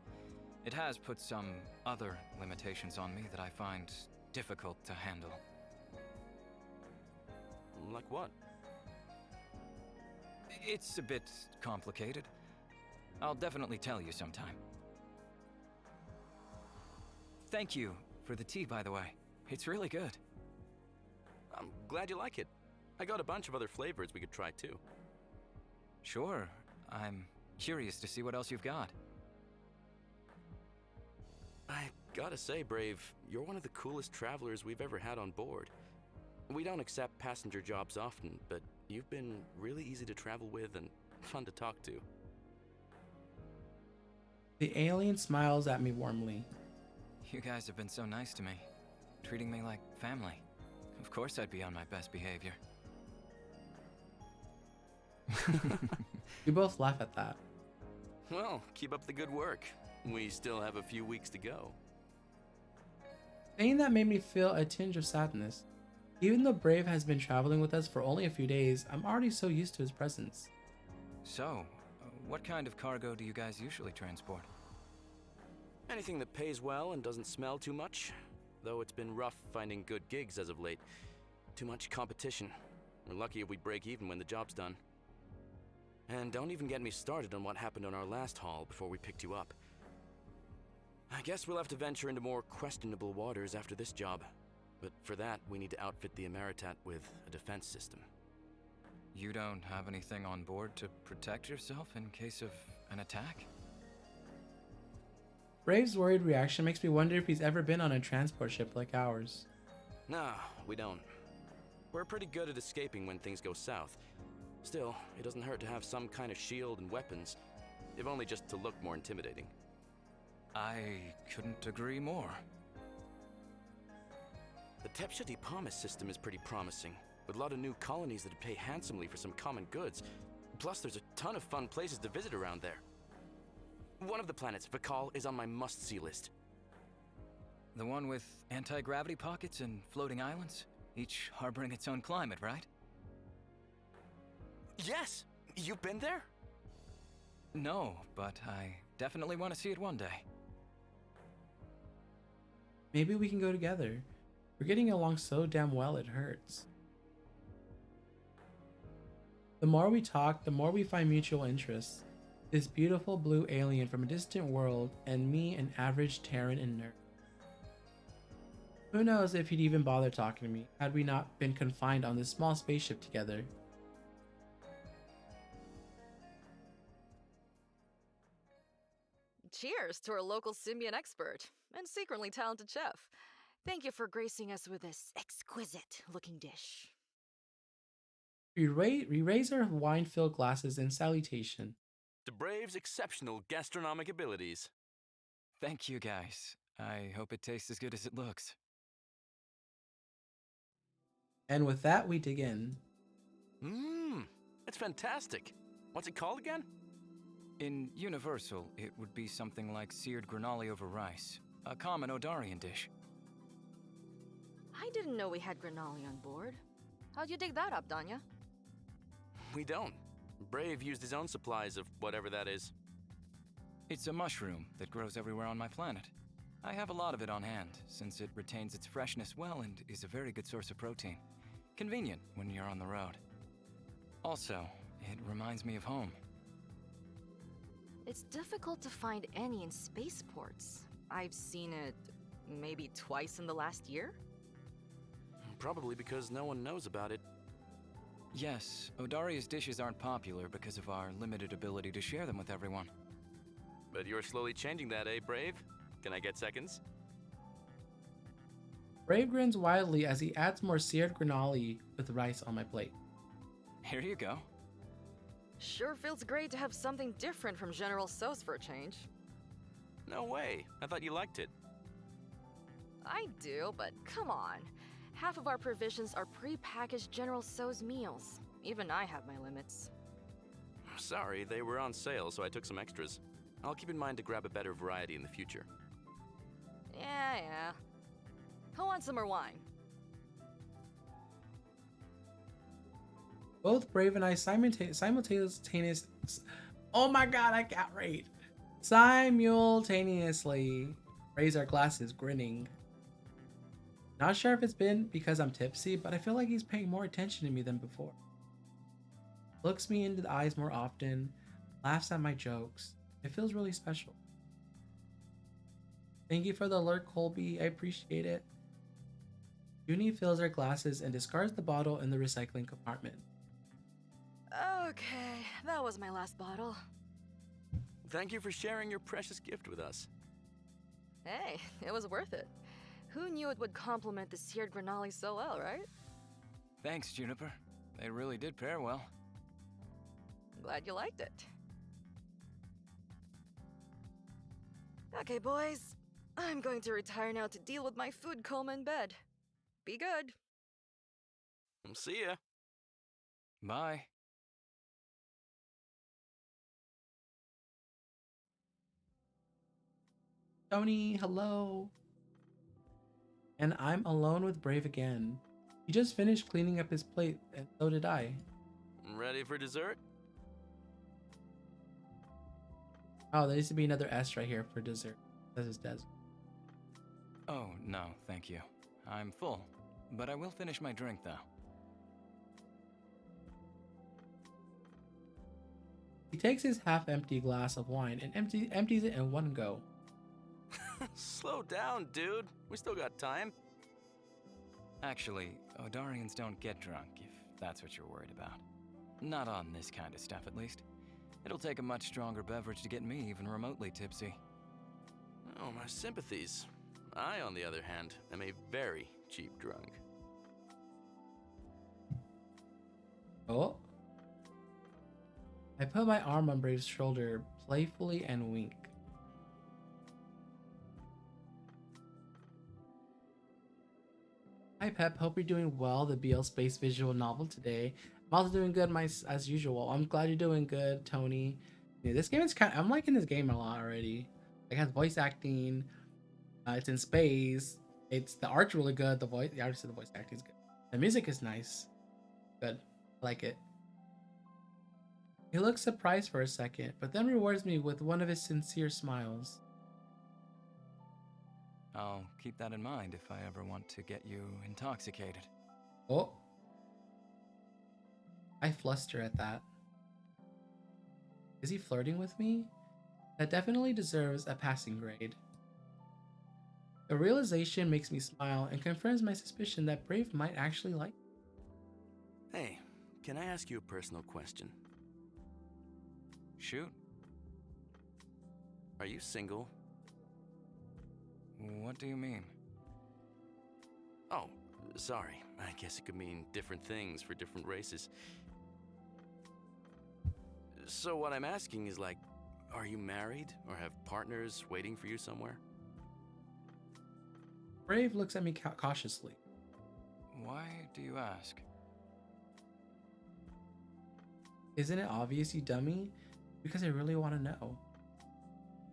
It has put some other limitations on me that I find difficult to handle. Like what? It's a bit complicated. I'll definitely tell you sometime. Thank you for the tea, by the way. It's really good. I'm glad you like it. I got a bunch of other flavors we could try too. Sure, I'm curious to see what else you've got. I gotta say, Brave, you're one of the coolest travelers we've ever had on board. We don't accept passenger jobs often, but you've been really easy to travel with and fun to talk to. The alien smiles at me warmly. You guys have been so nice to me, treating me like family. Of course I'd be on my best behavior. We both laugh at that. Well, keep up the good work. We still have a few weeks to go. Saying that made me feel a tinge of sadness. Even though Brave has been traveling with us for only a few days, I'm already so used to his presence. So, what kind of cargo do you guys usually transport? Anything that pays well and doesn't smell too much. Though it's been rough finding good gigs as of late. Too much competition. We're lucky if we break even when the job's done. And don't even get me started on what happened on our last haul before we picked you up. I guess we'll have to venture into more questionable waters after this job. But for that, we need to outfit the Ameritat with a defense system. You don't have anything on board to protect yourself in case of an attack? Brave's worried reaction makes me wonder if he's ever been on a transport ship like ours. Nah, we don't. We're pretty good at escaping when things go south. Still, it doesn't hurt to have some kind of shield and weapons, if only just to look more intimidating. I couldn't agree more. The Tepshati Pomis system is pretty promising, with a lot of new colonies that pay handsomely for some common goods. Plus, there's a ton of fun places to visit around there. One of the planets, Vakal, is on my must-see list. The one with anti-gravity pockets and floating islands? Each harboring its own climate, right? Yes! You've been there? No, but I definitely want to see it one day. Maybe we can go together. We're getting along so damn well it hurts. The more we talk, the more we find mutual interests. This beautiful blue alien from a distant world, and me, an average Terran and nerd. Who knows if he'd even bother talking to me had we not been confined on this small spaceship together. Cheers to our local symbiont expert and secretly talented chef. Thank you for gracing us with this exquisite looking dish. We raise our wine-filled glasses in salutation. To Brave's exceptional gastronomic abilities. Thank you, guys. I hope it tastes as good as it looks. And with that, we dig in. Mmm, it's fantastic. What's it called again? In Universal, it would be something like seared granoli over rice, a common Odarian dish. I didn't know we had granoli on board. How'd you dig that up, Danya? We don't. Brave used his own supplies of whatever that is. It's a mushroom that grows everywhere on my planet. I have a lot of it on hand, since it retains its freshness well and is a very good source of protein. Convenient when you're on the road. Also, it reminds me of home. It's difficult to find any in spaceports. I've seen it maybe twice in the last year. Probably because no one knows about it. Yes, Odaria's dishes aren't popular because of our limited ability to share them with everyone. But you're slowly changing that, eh, Brave? Can I get seconds? Brave grins widely as he adds more seared granoli with rice on my plate. Here you go. Sure feels great to have something different from General Tso's for a change. No way. I thought you liked it. I do, but come on. Half of our provisions are pre-packaged General Tso's meals. Even I have my limits. Sorry, they were on sale, so I took some extras. I'll keep in mind to grab a better variety in the future. Yeah. Who wants some more wine? Both Brave and I simultaneously. Oh my god, I got right. Simultaneously raise our glasses, grinning. Not sure if it's been because I'm tipsy, but I feel like he's paying more attention to me than before. Looks me into the eyes more often, laughs at my jokes. It feels really special. Thank you for the alert, Colby. I appreciate it. Junie fills her glasses and discards the bottle in the recycling compartment. Okay, that was my last bottle. Thank you for sharing your precious gift with us. Hey, it was worth it. Who knew it would complement the seared granoli so well, right? Thanks, Juniper. They really did pair well. Glad you liked it. Okay, boys. I'm going to retire now to deal with my food coma in bed. Be good. See ya. Bye. Tony, hello. And I'm alone with Brave again. He just finished cleaning up his plate, and so did I. Ready for dessert? Oh, there needs to be another S right here for dessert. This is dessert. Oh, no, thank you. I'm full, but I will finish my drink, though. He takes his half-empty glass of wine and empties it in one go. Slow down, dude. We still got time. Actually, Odarians don't get drunk, if that's what you're worried about. Not on this kind of stuff, at least. It'll take a much stronger beverage to get me even remotely tipsy. Oh, my sympathies. I, on the other hand, am a very cheap drunk. Oh? I put my arm on Brave's shoulder playfully and wink. Hi Pep, hope you're doing well. The BL Space visual novel today. I'm also doing good, as usual. I'm glad you're doing good, Tony. Yeah, this game is I'm liking this game a lot already. It has voice acting. It's in space. The art's really good. The artist of the voice acting is good. The music is nice. Good. I like it. He looks surprised for a second, but then rewards me with one of his sincere smiles. I'll keep that in mind if I ever want to get you intoxicated. Oh. I fluster at that. Is he flirting with me? That definitely deserves a passing grade. The realization makes me smile and confirms my suspicion that Brave might actually like me. Hey, can I ask you a personal question? Shoot. Are you single? What do you mean? Oh, sorry. I guess it could mean different things for different races. So what I'm asking is like, are you married or have partners waiting for you somewhere? Brave looks at me cautiously. Why do you ask? Isn't it obvious, you dummy? Because I really want to know.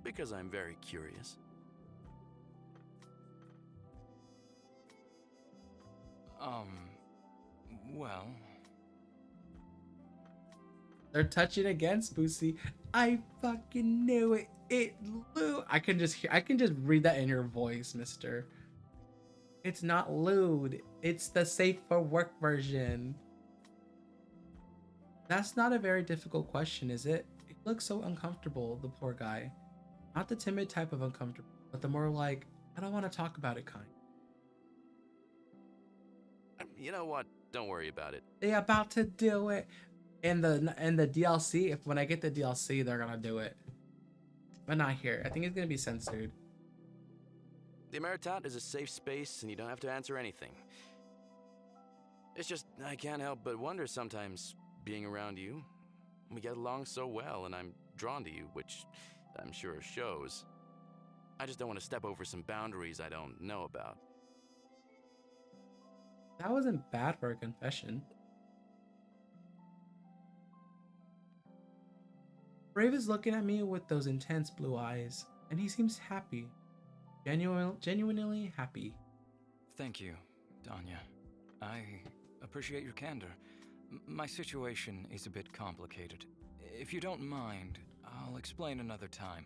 Because I'm very curious. Well... They're touching again, Spoosie. I fucking knew it. It Lou. I can just read that in your voice, mister. It's not lewd. It's the safe for work version. That's not a very difficult question, is it? He looks so uncomfortable, the poor guy. Not the timid type of uncomfortable, but the more like, I don't want to talk about it kind. You know what? Don't worry about it. They about to do it. In the DLC, if when I get the DLC, they're gonna do it. But not here. I think it's gonna be censored. The Ameritat is a safe space, and you don't have to answer anything. It's just, I can't help but wonder sometimes, being around you. We get along so well, and I'm drawn to you, which I'm sure shows. I just don't want to step over some boundaries I don't know about. That wasn't bad for a confession. Brave is looking at me with those intense blue eyes, and he seems happy. Genuinely happy. Thank you, Danya. I appreciate your candor. My situation is a bit complicated. If you don't mind, I'll explain another time.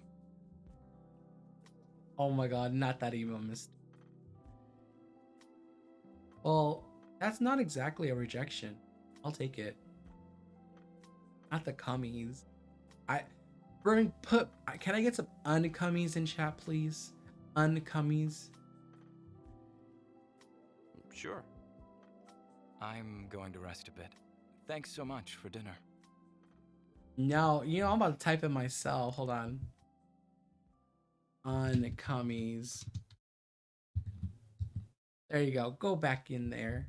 Oh my god, not that emo, mister. Well, that's not exactly a rejection. I'll take it. Not the cummies. Can I get some uncummies in chat, please? Uncummies. Sure. I'm going to rest a bit. Thanks so much for dinner. No, I'm about to type it myself. Hold on. Uncummies. There you go. Go back in there.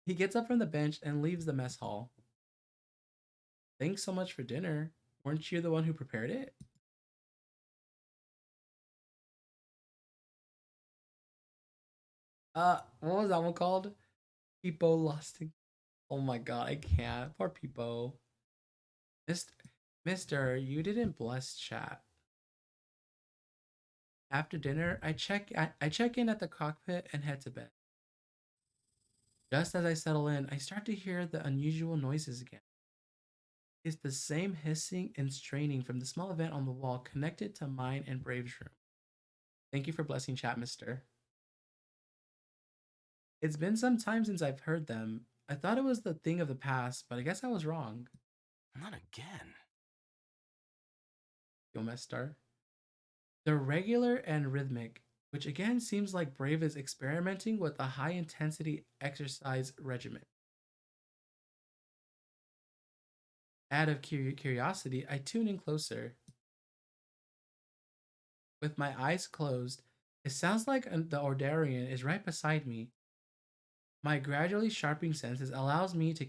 He gets up from the bench and leaves the mess hall. Thanks so much for dinner. Weren't you the one who prepared it? What was that one called? Peepo lost. Oh my god, I can't. Poor Peepo. Mister, you didn't bless chat. After dinner, I check in at the cockpit and head to bed. Just as I settle in, I start to hear the unusual noises again. It's the same hissing and straining from the small vent on the wall connected to mine and Brave's room. Thank you for blessing chat, mister. It's been some time since I've heard them. I thought it was the thing of the past, but I guess I was wrong. Not again. Yo, mister. They're regular and rhythmic, which again seems like Brave is experimenting with a high intensity exercise regimen. Out of curiosity, I tune in closer. With my eyes closed, it sounds like the Ordarian is right beside me. My gradually sharpening senses allows me to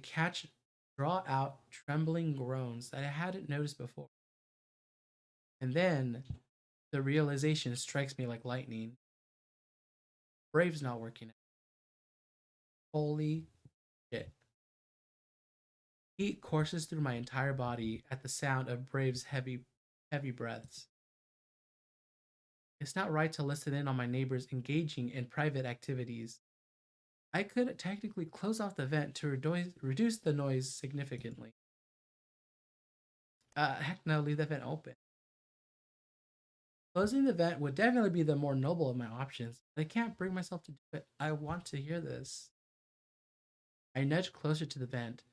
draw out trembling groans that I hadn't noticed before. And then the realization strikes me like lightning. Brave's not working out. Holy shit. Heat courses through my entire body at the sound of Brave's heavy breaths. It's not right to listen in on my neighbors engaging in private activities. I could technically close off the vent to reduce the noise significantly. Heck no, leave the vent open. Closing the vent would definitely be the more noble of my options, but I can't bring myself to do it. I want to hear this. I nudge closer to the vent.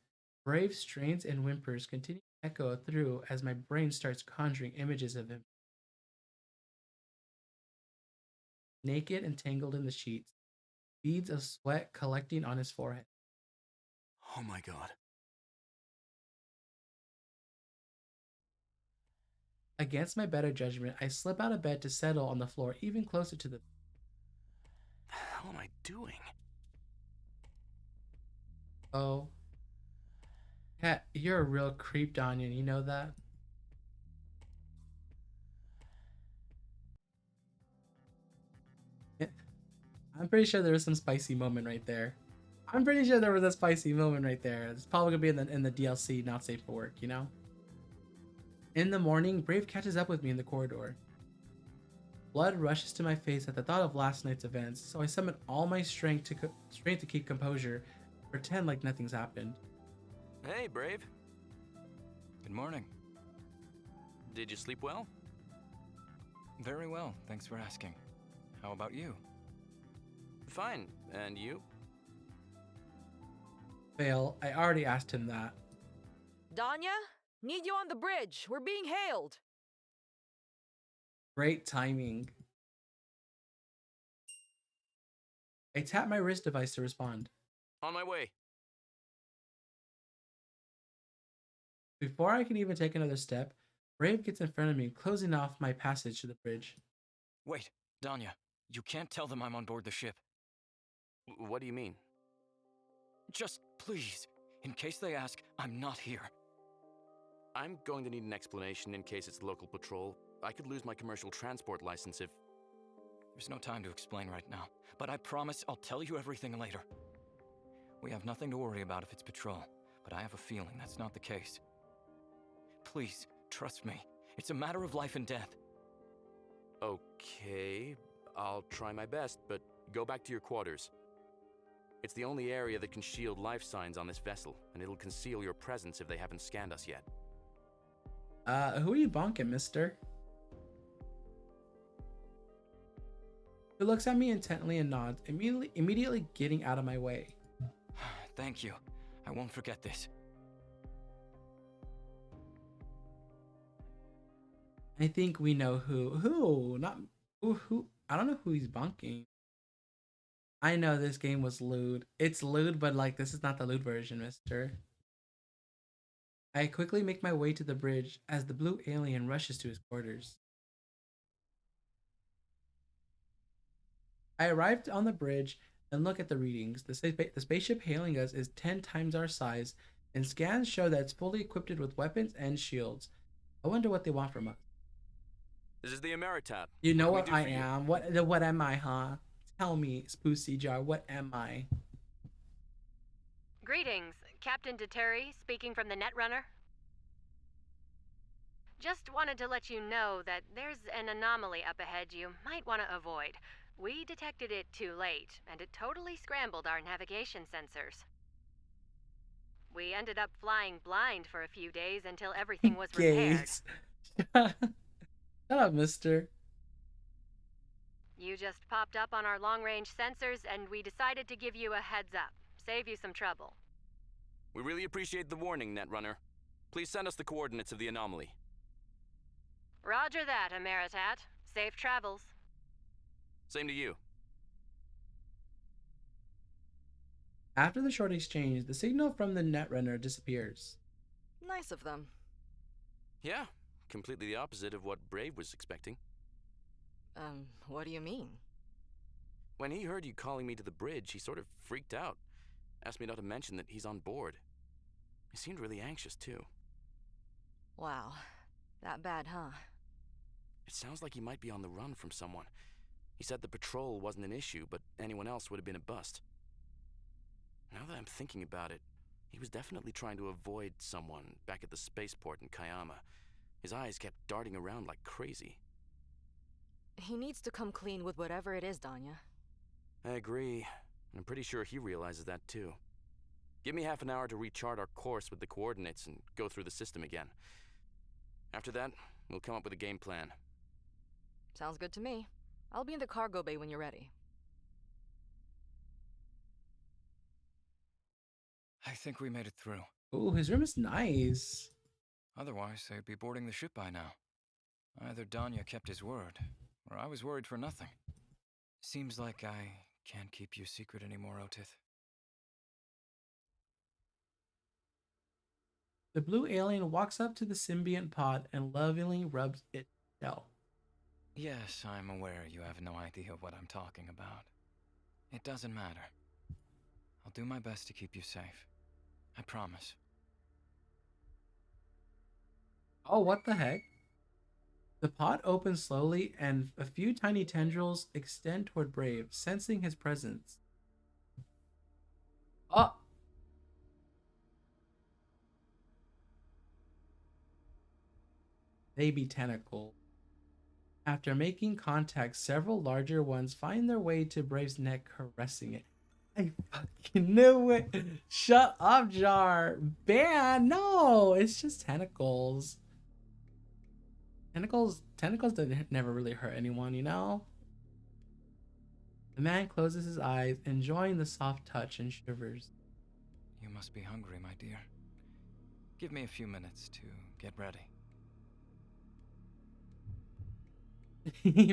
Brave strains and whimpers continue to echo through as my brain starts conjuring images of him. Naked and tangled in the sheets, beads of sweat collecting on his forehead. Oh my god. Against my better judgment, I slip out of bed to settle on the floor even closer to the... The hell am I doing? Oh. Yeah, you're a real creep, Danyan, you know that? I'm pretty sure there was some spicy moment right there. I'm pretty sure there was a spicy moment right there. It's probably gonna be in the DLC, not safe for work, you know? In the morning, Brave catches up with me in the corridor. Blood rushes to my face at the thought of last night's events, so I summon all my strength to keep composure, pretend like nothing's happened. Hey, Brave. Good morning. Did you sleep well? Very well, thanks for asking. How about you? Fine. And you? Fail. I already asked him that. Danya, need you on the bridge. We're being hailed. Great timing. I tap my wrist device to respond. On my way. Before I can even take another step, Brave gets in front of me, closing off my passage to the bridge. Wait, Danya, you can't tell them I'm on board the ship. What do you mean? Just please, in case they ask, I'm not here. I'm going to need an explanation in case it's local patrol. I could lose my commercial transport license if... There's no time to explain right now, but I promise I'll tell you everything later. We have nothing to worry about if it's patrol, but I have a feeling that's not the case. Please, trust me. It's a matter of life and death. Okay, I'll try my best, but go back to your quarters. It's the only area that can shield life signs on this vessel, and it'll conceal your presence if they haven't scanned us yet. Who are you bonking, mister? He looks at me intently and nods, immediately getting out of my way. Thank you. I won't forget this. I think we know who, not who. I don't know who he's bunking. I know this game was lewd. It's lewd, but like this is not the lewd version, mister. I quickly make my way to the bridge as the blue alien rushes to his quarters. I arrived on the bridge and look at the readings. The spaceship hailing us is 10 times our size, and scans show that it's fully equipped with weapons and shields. I wonder what they want from us. This is the Ameritat. You know What what can we I do for you? am. What am I, huh? Tell me, Spoosy Jar, what am I? Greetings, Captain Deterry, speaking from the Netrunner. Just wanted to let you know that there's an anomaly up ahead you might want to avoid. We detected it too late, and it totally scrambled our navigation sensors. We ended up flying blind for a few days until everything was repaired. Gaze. Shut up, mister. You just popped up on our long-range sensors, and we decided to give you a heads up. Save you some trouble. We really appreciate the warning, Netrunner. Please send us the coordinates of the anomaly. Roger that, Ameritat. Safe travels. Same to you. After the short exchange, the signal from the Netrunner disappears. Nice of them. Yeah, completely the opposite of what Brave was expecting. What do you mean? When he heard you calling me to the bridge, he sort of freaked out. Asked me not to mention that he's on board. He seemed really anxious, too. Wow. That bad, huh? It sounds like he might be on the run from someone. He said the patrol wasn't an issue, but anyone else would have been a bust. Now that I'm thinking about it, he was definitely trying to avoid someone back at the spaceport in Kayama. His eyes kept darting around like crazy. He needs to come clean with whatever it is, Danya. I agree. And I'm pretty sure he realizes that too. Give me half an hour to rechart our course with the coordinates and go through the system again. After that, we'll come up with a game plan. Sounds good to me. I'll be in the cargo bay when you're ready. I think we made it through. Ooh, his room is nice. Otherwise, they'd be boarding the ship by now. Either Danya kept his word, or I was worried for nothing. Seems like I can't keep you secret anymore, Otith. The blue alien walks up to the symbiont pod and lovingly rubs its shell. Yes, I'm aware you have no idea what I'm talking about. It doesn't matter. I'll do my best to keep you safe. I promise. Oh, what the heck? The pod opens slowly and a few tiny tendrils extend toward Brave, sensing his presence. Oh! Baby tentacle. After making contact, several larger ones find their way to Brave's neck, caressing it. I fucking knew it! Shut up, Jar! Ban! No! It's just tentacles. Tentacles never really hurt anyone, you know? The man closes his eyes, enjoying the soft touch, and shivers. You must be hungry, my dear. Give me a few minutes to get ready.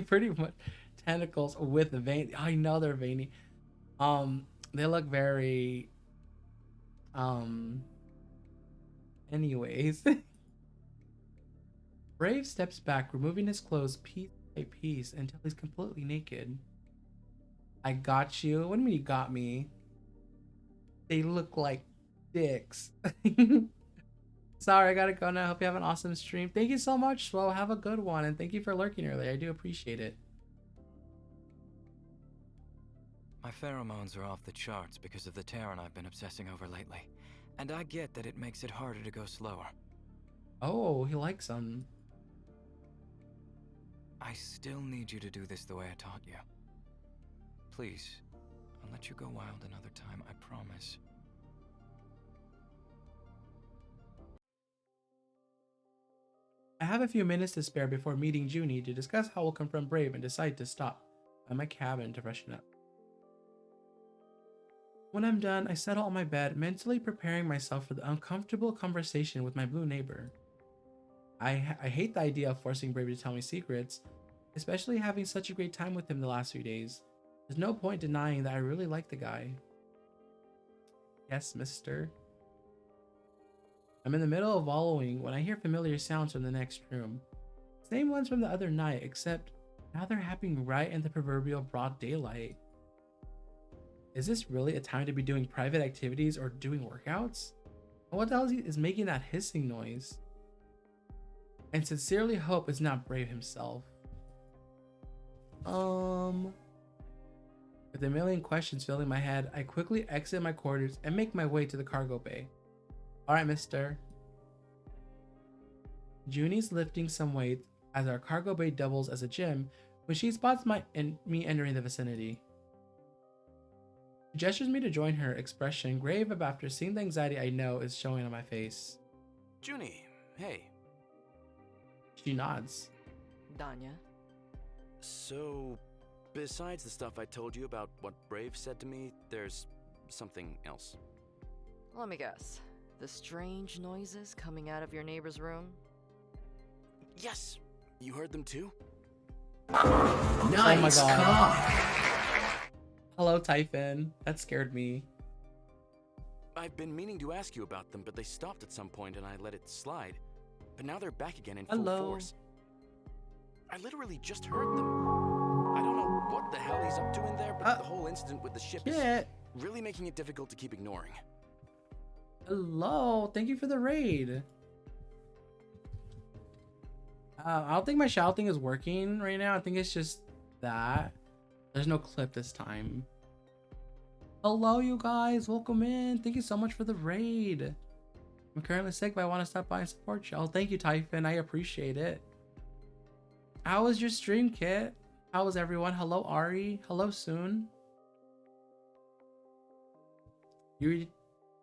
Pretty much tentacles with vein. I know they're veiny. They look very anyways. Brave steps back, removing his clothes piece by piece until he's completely naked. I got you. What do you mean you got me? They look like dicks. Sorry, I gotta go now. Hope you have an awesome stream. Thank you so much, Slow. Have a good one, and thank you for lurking earlier. I do appreciate it. My pheromones are off the charts because of the Terran I've been obsessing over lately, and I get that it makes it harder to go slower. Oh, he likes them. I still need you to do this the way I taught you. Please, I'll let you go wild another time, I promise. I have a few minutes to spare before meeting Junie to discuss how we'll confront Brave and decide to stop by my cabin to freshen up. When I'm done, I settle on my bed, mentally preparing myself for the uncomfortable conversation with my blue neighbor. I hate the idea of forcing Brave to tell me secrets, especially having such a great time with him the last few days. There's no point denying that I really like the guy. Yes, mister. I'm in the middle of wallowing when I hear familiar sounds from the next room. Same ones from the other night, except now they're happening right in the proverbial broad daylight. Is this really a time to be doing private activities or doing workouts? And what the hell is making that hissing noise? And sincerely hope it's not Brave himself. With a million questions filling my head, I quickly exit my quarters and make my way to the cargo bay. Alright, mister. Junie's lifting some weights as our cargo bay doubles as a gym when she spots me entering the vicinity. She gestures me to join her, expression grave after seeing the anxiety I know is showing on my face. Junie, hey. She nods. Danya. So, besides the stuff I told you about what Brave said to me, there's something else. Let me guess. The strange noises coming out of your neighbor's room? Yes! You heard them too? Nice. Oh my god. God. Hello, Typhon. That scared me. I've been meaning to ask you about them, but they stopped at some point and I let it slide. But now they're back again in full force. I literally just heard them. I don't know what the hell he's up to in there, but the whole incident with the ship is really making it difficult to keep ignoring. Hello, thank you for the raid. I don't think my shouting is working right now. I think it's just that. There's no clip this time. Hello, you guys. Welcome in. Thank you so much for the raid. I'm currently sick, but I want to stop by and support y'all. Thank you, Typhon. I appreciate it. How was your stream, Kit? How was everyone? Hello, Ari. Hello, Soon. You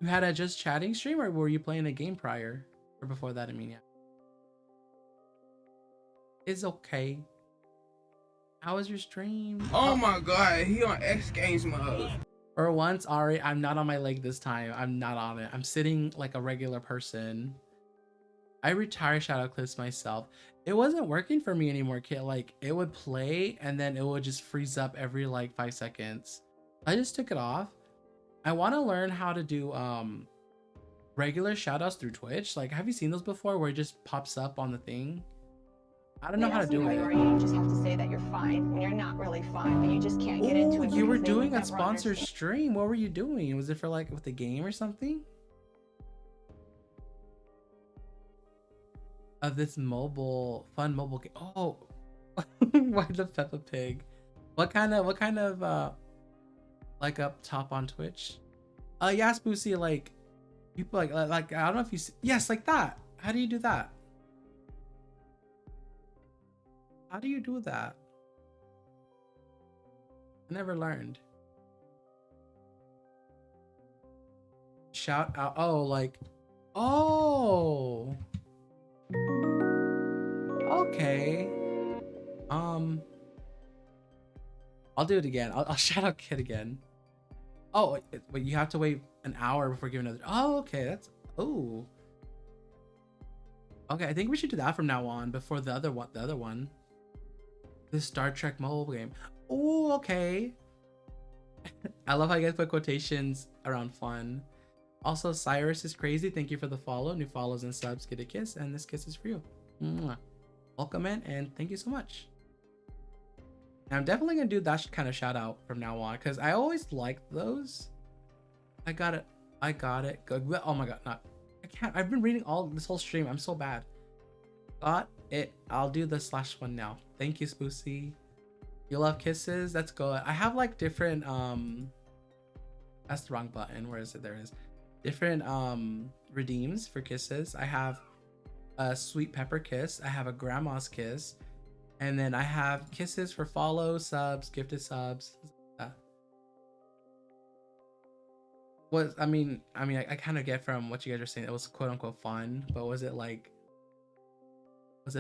had a just chatting stream, or were you playing a game prior? Or before that, I mean, yeah. It's okay. How was your stream? Oh my god, he on X Games mode. For once, Ari, I'm not on my leg this time. I'm not on it. I'm sitting like a regular person. I retire shadow clips myself. It wasn't working for me anymore, Kit. Like, it would play and then it would just freeze up every like 5 seconds. I just took it off. I want to learn how to do regular shoutouts through Twitch. Like, have you seen those before where it just pops up on the thing? I don't know how to do it. You just have to say that you're fine when you're not really fine, but you just can't get into it. You were doing a sponsored stream. What were you doing? Was it for like with the game or something? Of this fun mobile game. Oh, why the Peppa Pig? What kind of like up top on Twitch? Yeah, Spoosy, like people like I don't know if you see, yes, like that. How do you do that? How do you do that? I never learned. Shout out. Oh, like, oh, okay. I'll do it again. I'll shout out Kit again. Oh, wait, you have to wait an hour before giving another. Oh, okay. That's. Oh. Okay, I think we should do that from now on before the other one. The other one. The Star Trek mobile game. Oh, okay. I love how you guys put quotations around fun. Also, Cyrus is crazy. Thank you for the follow. New follows and subs get a kiss, and this kiss is for you. Mwah. Welcome in, and thank you so much. And I'm definitely gonna do that kind of shout out from now on because I always liked those. I got it. I got it. Good. Oh my god, not. I can't. I've been reading all this whole stream. I'm so bad. Got it. I'll do the slash one now. Thank you, Spoosy. You love kisses? That's good. I have like different that's the wrong button. Where is it? There it is. Different redeems for kisses. I have a sweet pepper kiss. I have a grandma's kiss. And then I have kisses for follow, subs, gifted subs. I kind of get from what you guys are saying. It was quote unquote fun, but was it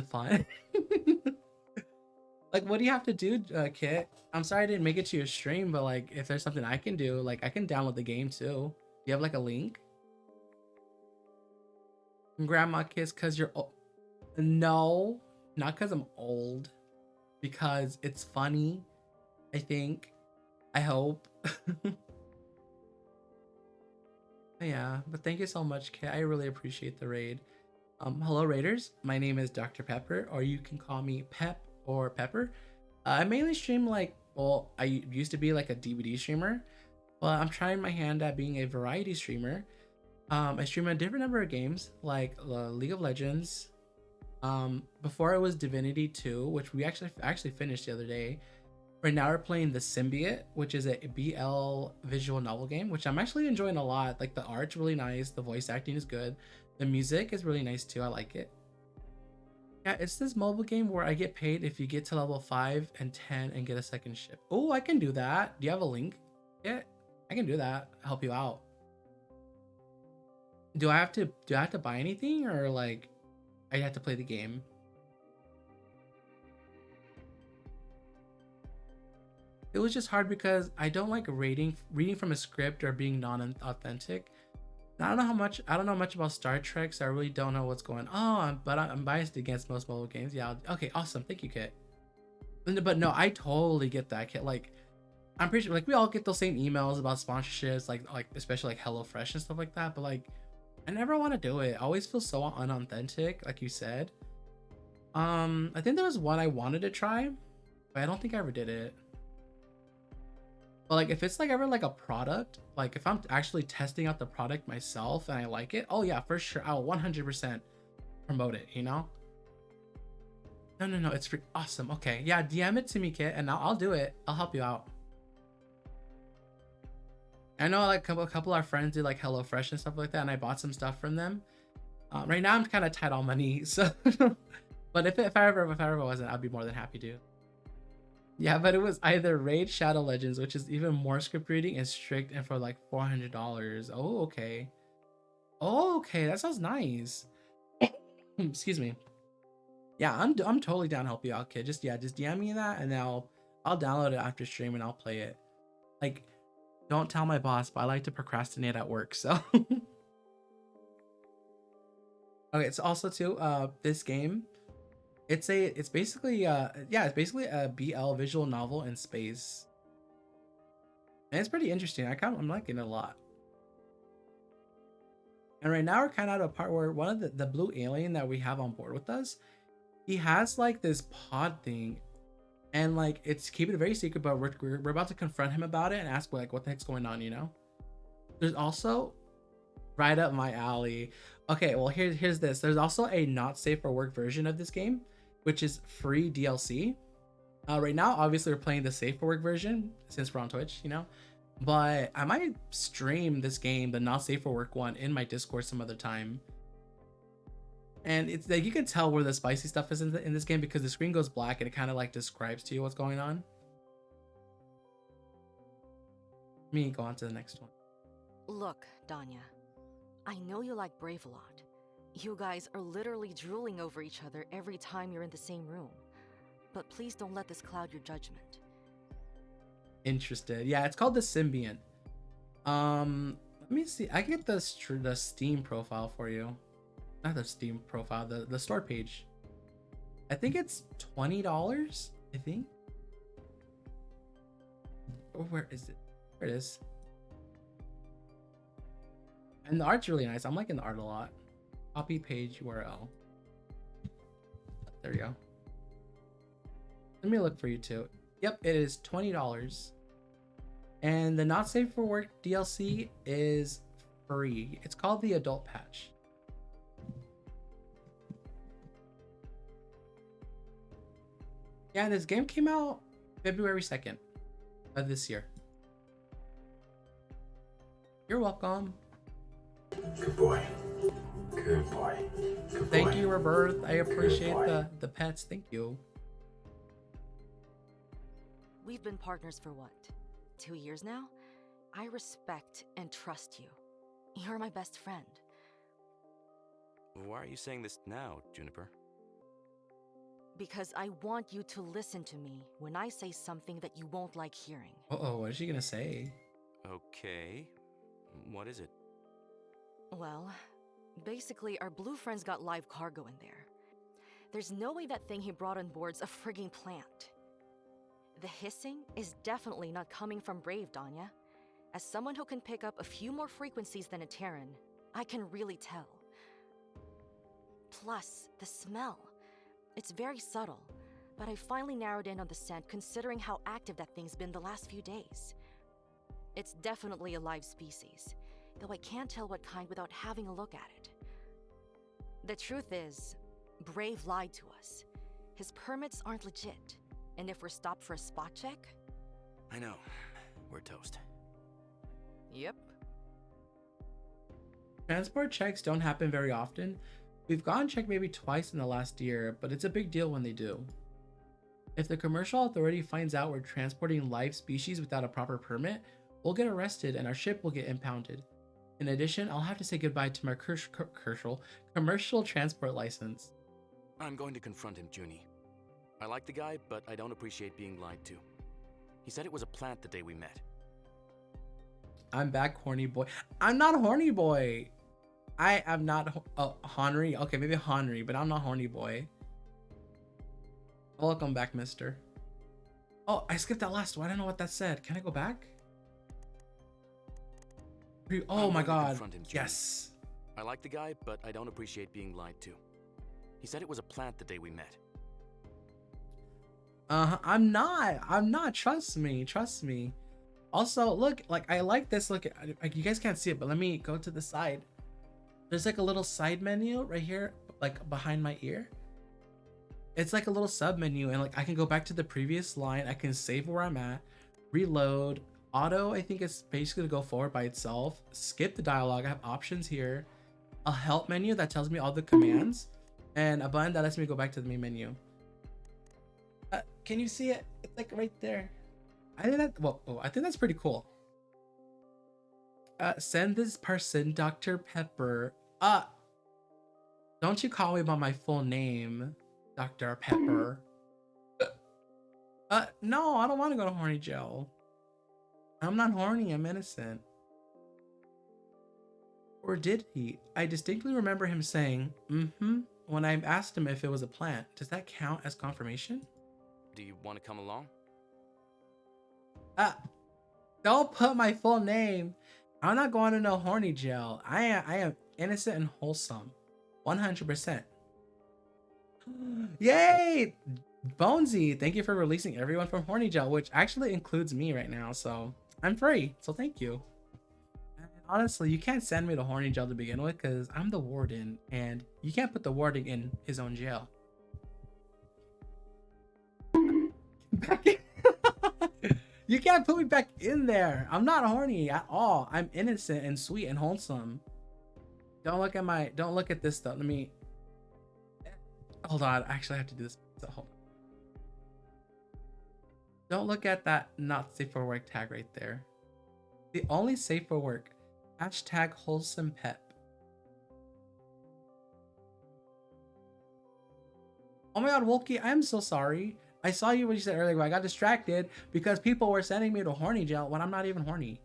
fun? Like, what do you have to do, Kit? I'm sorry I didn't make it to your stream, but like, if there's something I can do, like, I can download the game too. Do you have like a link? Grandma kiss because you're old. No, not because I'm old. Because it's funny, I think. I hope. Yeah, but thank you so much, Kit. I really appreciate the raid. Hello, raiders. My name is Dr. Pepper, or you can call me Pep or Pepper. I mainly stream I used to be like a DVD streamer, but I'm trying my hand at being a variety streamer. I stream a different number of games, like League of Legends. Before it was Divinity 2, which we actually finished the other day. Right now we're playing The Symbiant, which is a BL visual novel game, which I'm actually enjoying a lot. Like, the art's really nice, the voice acting is good, the music is really nice too. I like it. Yeah, it's this mobile game where I get paid if you get to level 5 and 10 and get a second ship. Oh, I can do that. Do you have a link? Yeah, I can do that. I'll help you out. Do I have to buy anything, or like I have to play the game? It was just hard because I don't like reading from a script or being non-authentic. I don't know much about Star Trek, so I really don't know what's going on. But I'm biased against most mobile games. Yeah. Okay. Awesome. Thank you, Kit. But no, I totally get that, Kit. Like, I'm pretty sure like we all get those same emails about sponsorships, like especially like HelloFresh and stuff like that. But like, I never want to do it. I always feel so unauthentic, like you said. I think there was one I wanted to try, but I don't think I ever did it. But like, if it's like ever like a product, like if I'm actually testing out the product myself and I like it, oh yeah, for sure, I'll 100% promote it, you know? No, it's free. Awesome. Okay, yeah, DM it to me, Kit, and I'll do it. I'll help you out. I know like a couple of our friends do like HelloFresh and stuff like that, and I bought some stuff from them. Right now I'm kind of tight on money, so but if I ever wasn't, I'd be more than happy to. Yeah, but it was either Raid Shadow Legends, which is even more script reading and strict, and for like $400. Oh, okay. Oh, okay, that sounds nice. Excuse me. Yeah, I'm totally down to help you out, Kid. Just DM me that, and then I'll download it after stream and I'll play it. Like, don't tell my boss, but I like to procrastinate at work, so. Okay, it's also too this game. It's basically a BL visual novel in space. And it's pretty interesting. I'm liking it a lot. And right now we're kind of at a part where one of the blue alien that we have on board with us, he has like this pod thing, and like it's keeping it very secret, but we're about to confront him about it and ask like what the heck's going on, you know? There's also right up my alley. Okay, well here's this. There's also a not safe for work version of this game, which is free DLC. Right now, obviously, we're playing the safe for work version since we're on Twitch, you know. But I might stream this game, the not safe for work one, in my Discord some other time. And it's like you can tell where the spicy stuff is in this game because the screen goes black and it kind of like describes to you what's going on. Let me go on to the next one. Look, Danya, I know you like Brave a lot. You guys are literally drooling over each other every time you're in the same room. But please don't let this cloud your judgment. interested. Yeah, it's called The Symbiant. Let me see. I get the Steam profile for you. Not the Steam profile, the store page. I think it's $20, I think. Oh, where is it? There it is. And the art's really nice. I'm liking the art a lot. Copy page URL. There you go. Let me look for you too. Yep, it is $20. And the Not Safe for Work DLC is free. It's called the Adult Patch. Yeah, this game came out February 2nd of this year. You're welcome. Good boy. Good boy. Good boy. Thank you, Rebirth. I appreciate the pets. Thank you. We've been partners for what? 2 years now? I respect and trust you. You're my best friend. Why are you saying this now, Juniper? Because I want you to listen to me when I say something that you won't like hearing. Uh-oh, what is she gonna say? Okay. What is it? Well, basically, our blue friend's got live cargo in there. There's no way that thing he brought on board's a frigging plant. The hissing is definitely not coming from Brave, Danya. As someone who can pick up a few more frequencies than a Terran, I can really tell. Plus, the smell. It's very subtle, but I finally narrowed in on the scent considering how active that thing's been the last few days. It's definitely a live species, though I can't tell what kind without having a look at it. The truth is, Brave lied to us. His permits aren't legit, and if we're stopped for a spot check... I know. We're toast. Yep. Transport checks don't happen very often. We've gotten checked maybe twice in the last year, but it's a big deal when they do. If the commercial authority finds out we're transporting live species without a proper permit, we'll get arrested and our ship will get impounded. In addition, I'll have to say goodbye to my commercial transport license. I'm going to confront him, Junie. I like the guy, but I don't appreciate being lied to. He said it was a plant the day we met. I'm back, horny boy. I'm not horny boy. I am not Henry. Okay, maybe Henry, but I'm not horny boy. Welcome back, mister. Oh, I skipped that last one. I don't know what that said. Can I go back? Oh my god. Yes. I like the guy, but I don't appreciate being lied to. He said it was a plant the day we met. I'm not. Trust me. Also, look, like I like this. Look, like you guys can't see it, but let me go to the side. There's like a little side menu right here, like behind my ear. It's like a little sub menu, and like I can go back to the previous line. I can save where I'm at, reload. Auto, I think it's basically to go forward by itself. Skip the dialogue. I have options here. A help menu that tells me all the commands, and a button that lets me go back to the main menu. Can you see it? It's like right there. I think that, well, I think that's pretty cool. Send this person Dr. Pepper. Don't you call me by my full name, Dr. Pepper. No, I don't want to go to horny jail. I'm not horny, I'm innocent. Or did he? I distinctly remember him saying, when I asked him if it was a plant. Does that count as confirmation? Do you want to come along? Don't put my full name. I'm not going to no horny jail. I am innocent and wholesome. 100%. Yay! Bonesy, thank you for releasing everyone from horny jail, which actually includes me right now, so I'm free. So thank you. And honestly, you can't send me to horny jail to begin with because I'm the warden, and you can't put the warden in his own jail. Back in. You can't put me back in there. I'm not horny at all. I'm innocent and sweet and wholesome. Don't look at this stuff. Let me hold on. Actually, I have to do this. So hold on. Don't look at that not safe for work tag right there. The only safe for work. Hashtag wholesome pep. Oh my god, Wolkie, I'm so sorry. I saw you what you said earlier, but I got distracted because people were sending me to horny jail when I'm not even horny.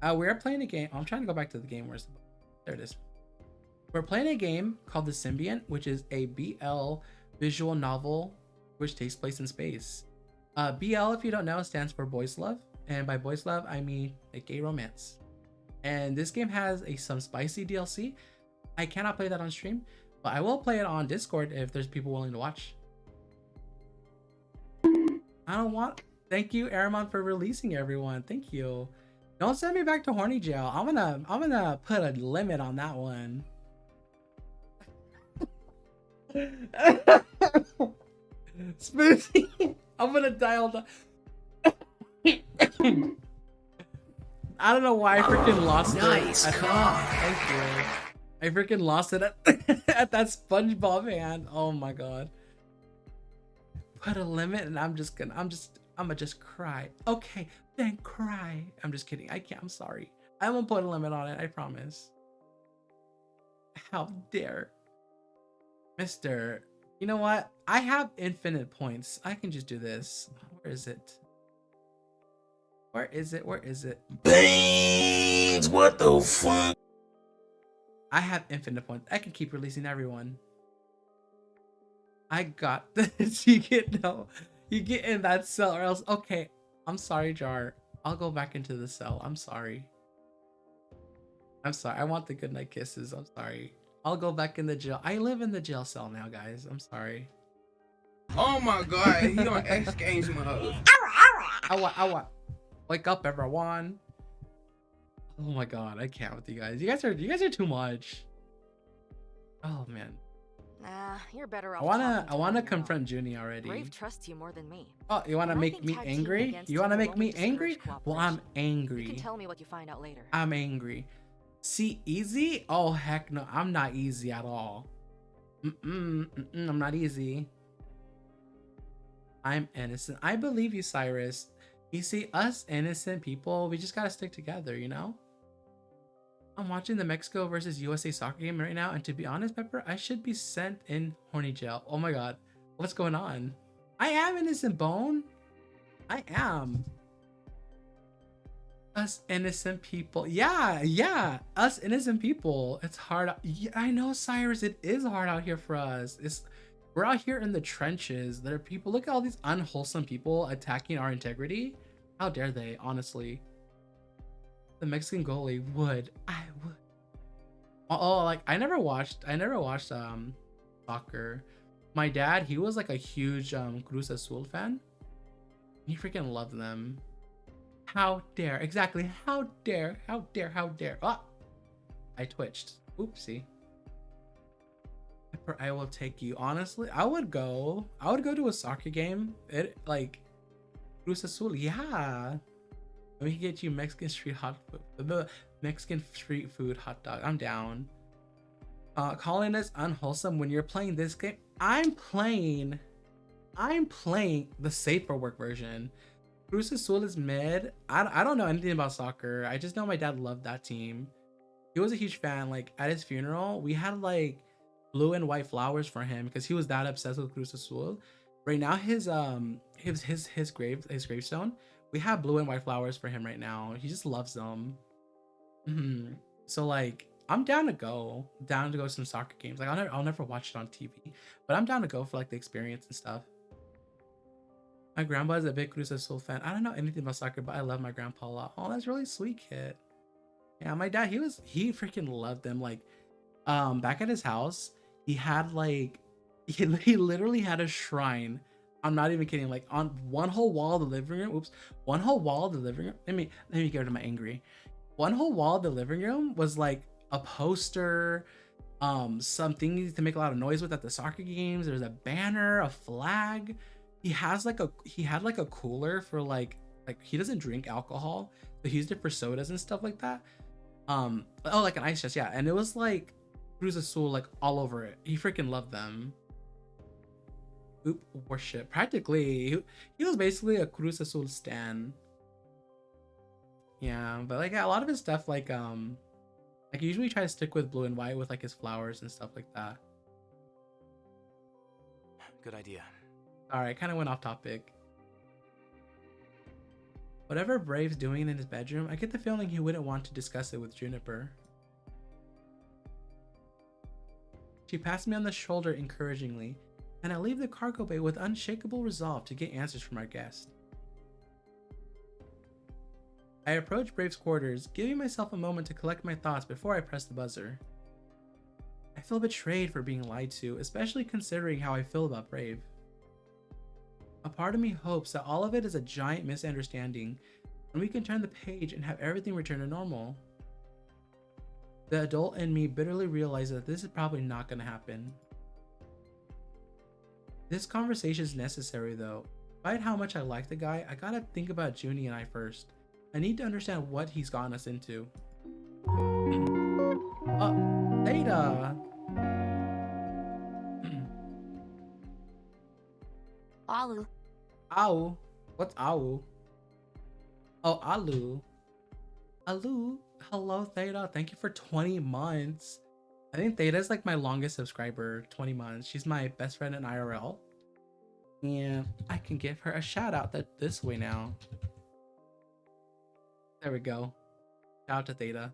We're playing a game. I'm trying to go back to the game. Where's the book? There it is. We're playing a game called The Symbiant, which is a BL visual novel which takes place in space. BL, if you don't know, stands for boys love, and by boys love I mean a gay romance. And this game has some spicy DLC. I cannot play that on stream, but I will play it on Discord if there's people willing to watch. I don't want. Thank you, Aramon, for releasing everyone. Thank you. Don't send me back to horny jail. I'm gonna put a limit on that one. Smoothie. I'm gonna dial the. I don't know why I freaking lost it. Nice car. Thank you. I freaking lost it at, at that SpongeBob hand. Oh my god. Put a limit, and I'm gonna just cry. Okay, then cry. I'm just kidding. I can't. I'm sorry. I won't put a limit on it. I promise. How dare, Mister? You know what? I have infinite points. I can just do this. Where is it? Where is it? Where is it? Beans, what the fuck? I have infinite points. I can keep releasing everyone. I got this. You get in that cell or else. Okay, I'm sorry, Jar. I'll go back into the cell. I'm sorry. I'm sorry. I want the goodnight kisses. I'm sorry. I'll go back in the jail. I live in the jail cell now, guys. I'm sorry. Oh my god, he on X Games mode. Ow. Wake up, everyone. Oh my god, I can't with you guys. You guys are too much. Oh man. Nah, you're better off. I wanna confront Junie already. Brave trusts you more than me. Oh, you wanna And I make think me tag teaming angry? against You him wanna will make only me angry? discourage Well, I'm cooperation. You can angry. tell me what you find out later. I'm angry. See, easy? Oh heck no, I'm not easy at all. I'm not easy. I'm innocent. I believe you, Cyrus. You see, us innocent people, we just gotta stick together, you know? I'm watching the Mexico versus USA soccer game right now, and to be honest, Pepper, I should be sent in horny jail. Oh my god, what's going on? I am innocent, Bone. I am. Us innocent people. Yeah. Us innocent people. It's hard. Yeah, I know, Cyrus. It is hard out here for us. We're out here in the trenches. There are people. Look at all these unwholesome people attacking our integrity. How dare they? Honestly, the Mexican goalie would. I would. Oh, like I never watched soccer. My dad, he was like a huge Cruz Azul fan. He freaking loved them. How dare? Exactly. How dare? Ah! I twitched. Oopsie. I will take you. Honestly, I would go to a soccer game. It like Cruz Azul. Yeah. We can get you Mexican street food hot dog. I'm down. Calling us unwholesome when you're playing this game. I'm playing the safer work version. Cruz Azul is mid. I don't know anything about soccer. I just know my dad loved that team. He was a huge fan. Like at his funeral, we had like blue and white flowers for him because he was that obsessed with Cruz Azul. Right now, his gravestone, we have blue and white flowers for him right now. He just loves them. So like, I'm down to go to some soccer games. Like I'll never watch it on TV, but I'm down to go for like the experience and stuff. My grandpa is a big Cruz Azul fan. I don't know anything about soccer, but I love my grandpa a lot. Oh, that's really sweet, kid. Yeah, my dad, he freaking loved them. Like, back at his house, he had like, he literally had a shrine. I'm not even kidding. Like on one whole wall of the living room. Oops, one whole wall of the living room. Let me get rid of my angry. One whole wall of the living room was like a poster, some things to make a lot of noise with at the soccer games. There's a banner, a flag. He had like a cooler for like he doesn't drink alcohol, so he used it for sodas and stuff like that. Like an ice chest, yeah. And it was like Cruz Azul like all over it. He freaking loved them. Oop, worship. Practically, he was basically a Cruz Azul stan. Yeah, but like a lot of his stuff, like he usually try to stick with blue and white with like his flowers and stuff like that. Good idea. Alright, kind of went off topic. Whatever Brave's doing in his bedroom, I get the feeling he wouldn't want to discuss it with Juniper. She pats me on the shoulder encouragingly, and I leave the cargo bay with unshakable resolve to get answers from our guest. I approach Brave's quarters, giving myself a moment to collect my thoughts before I press the buzzer. I feel betrayed for being lied to, especially considering how I feel about Brave. A part of me hopes that all of it is a giant misunderstanding, and we can turn the page and have everything return to normal. The adult in me bitterly realizes that this is probably not going to happen. This conversation is necessary though. Despite how much I like the guy, I gotta think about Junie and I first. I need to understand what he's gotten us into. Theta! Alu. OwO? What's OwO? Oh, Alu. Alu, hello Theta, thank you for 20 months. I think Theta is like my longest subscriber, 20 months. She's my best friend in IRL. And I can give her a shout out this way now. There we go. Shout out to Theta.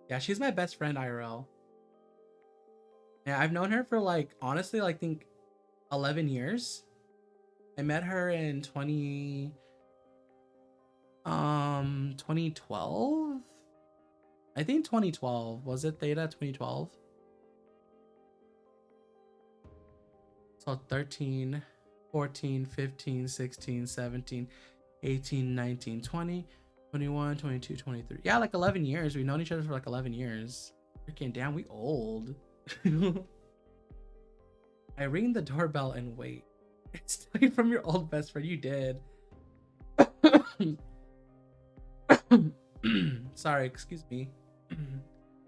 Yeah, she's my best friend IRL. Yeah, I've known her for like, honestly, like, I think 11 years. I met her in 2012? I think 2012. Was it Theta 2012? So 13, 14, 15, 16, 17, 18, 19, 20, 21, 22, 23. Yeah, like 11 years. We've known each other for like 11 years. Freaking damn, we old. I ring the doorbell and wait. It's like from your old best friend. You did. Sorry, excuse me.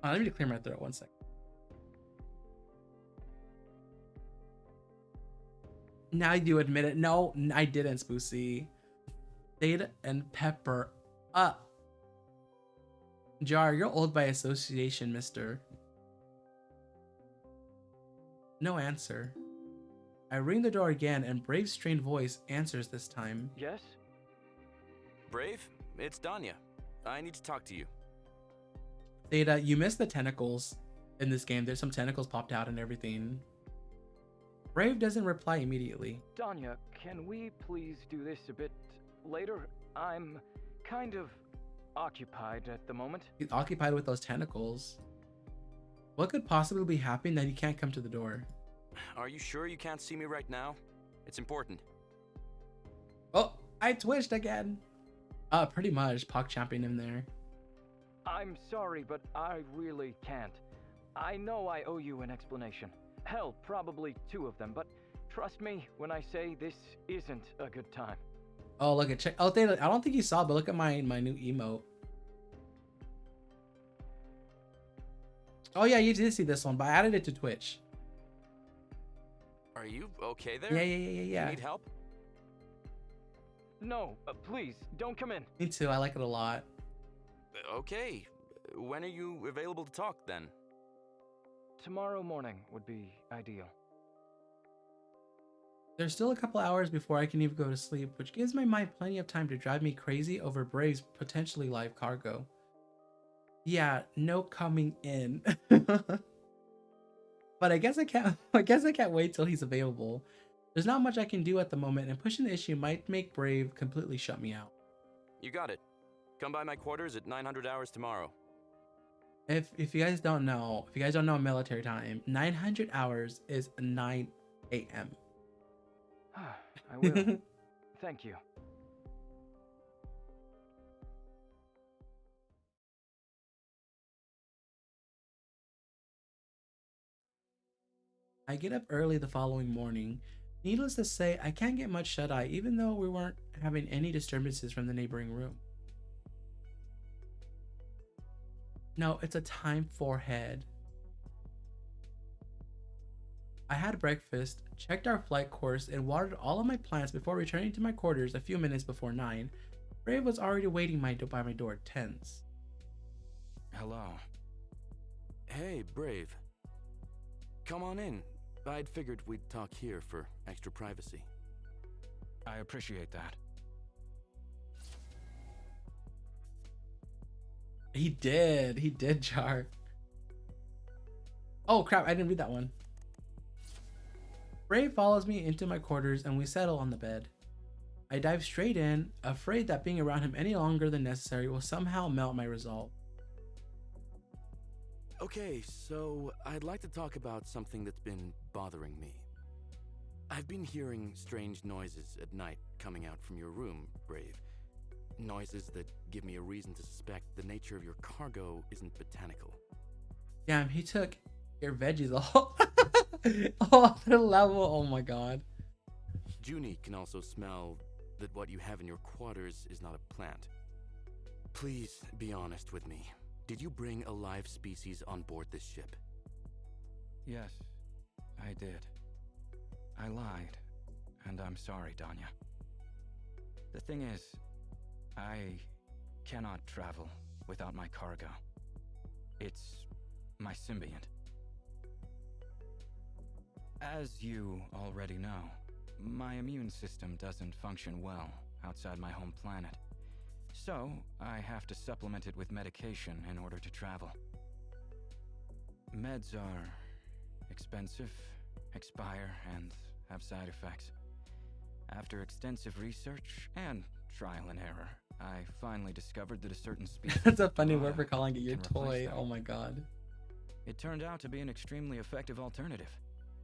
Let me clear my throat 1 second. Now you admit it. No, I didn't, Spoosie. Theta and Pepper up. Jar, you're old by association, mister. No answer. I ring the door again and Brave's strained voice answers this time. Yes? Brave, it's Danya. I need to talk to you. Theta, you missed the tentacles in this game. There's some tentacles popped out and everything. Brave doesn't reply immediately. Danya, can we please do this a bit later? I'm kind of occupied at the moment. He's occupied with those tentacles. What could possibly be happening that he can't come to the door? Are you sure you can't see me right now? It's important. Oh, I twitched again. Pretty much. Pog champing him there. I'm sorry, but I really can't. I know I owe you an explanation. Hell, probably 2 of them, but trust me when I say this isn't a good time. Oh, look at check. Oh, Theta, I don't think you saw, but look at my new emote. Oh yeah, you did see this one, but I added it to Twitch. Are you okay there? Yeah. You need help? No, please, don't come in. Me too, I like it a lot. Okay. When are you available to talk then? Tomorrow morning would be ideal. There's still a couple hours before I can even go to sleep, which gives my mind plenty of time to drive me crazy over Brave's potentially live cargo. Yeah, no coming in. But I guess I can't wait till he's available. There's not much I can do at the moment, and pushing the issue might make Brave completely shut me out. You got it. Come by my quarters at 900 hours tomorrow. If you guys don't know military time, 900 hours is 9 a.m. I will. Thank you. I get up early the following morning. Needless to say, I can't get much shut-eye even though we weren't having any disturbances from the neighboring room. No, it's a time forehead. I had breakfast, checked our flight course, and watered all of my plants before returning to my quarters a few minutes before 9. Brave was already waiting by my door, tense. Hello. Hey, Brave. Come on in. I'd figured we'd talk here for extra privacy. I appreciate that. He did, Jar. Oh crap, I didn't read that one. Brave follows me into my quarters and we settle on the bed. I dive straight in, afraid that being around him any longer than necessary will somehow melt my resolve. Okay, so I'd like to talk about something that's been bothering me. I've been hearing strange noises at night coming out from your room, Brave. Noises that give me a reason to suspect the nature of your cargo isn't botanical. Damn, he took your veggies all other level. Oh my god. Junie can also smell that what you have in your quarters is not a plant. Please be honest with me. Did you bring a live species on board this ship? Yes, I did. I lied, and I'm sorry, Danya. The thing is, I cannot travel without my cargo. It's my symbiont. As you already know, my immune system doesn't function well outside my home planet. So, I have to supplement it with medication in order to travel. Meds are expensive, expire, and have side effects. After extensive research and trial and error, I finally discovered that a certain species... That's a funny word for calling it your can replace toy. them. Oh my god. It turned out to be an extremely effective alternative.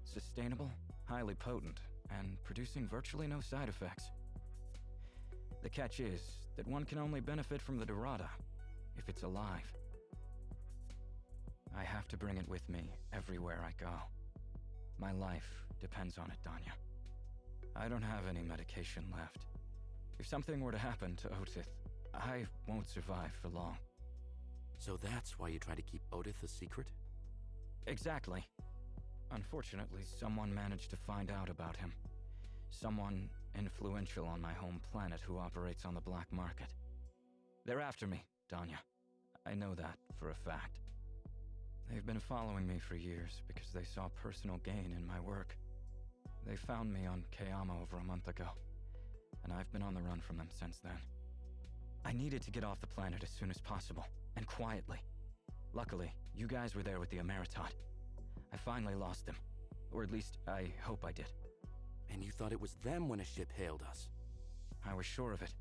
Sustainable, highly potent, and producing virtually no side effects. The catch is that one can only benefit from the Dorada if it's alive. I have to bring it with me everywhere I go. My life depends on it, Danya. I don't have any medication left. If something were to happen to Otith, I won't survive for long. So that's why you try to keep Otith a secret? Exactly. Unfortunately, someone managed to find out about him. Someone influential on my home planet who operates on the black market. They're after me, Danya. I know that for a fact. They've been following me for years because they saw personal gain in my work. They found me on Kayama over a month ago, and I've been on the run from them since then. I needed to get off the planet as soon as possible, and quietly. Luckily, you guys were there with the Emeritot. I finally lost them. Or at least, I hope I did. And you thought it was them when a ship hailed us? I was sure of it.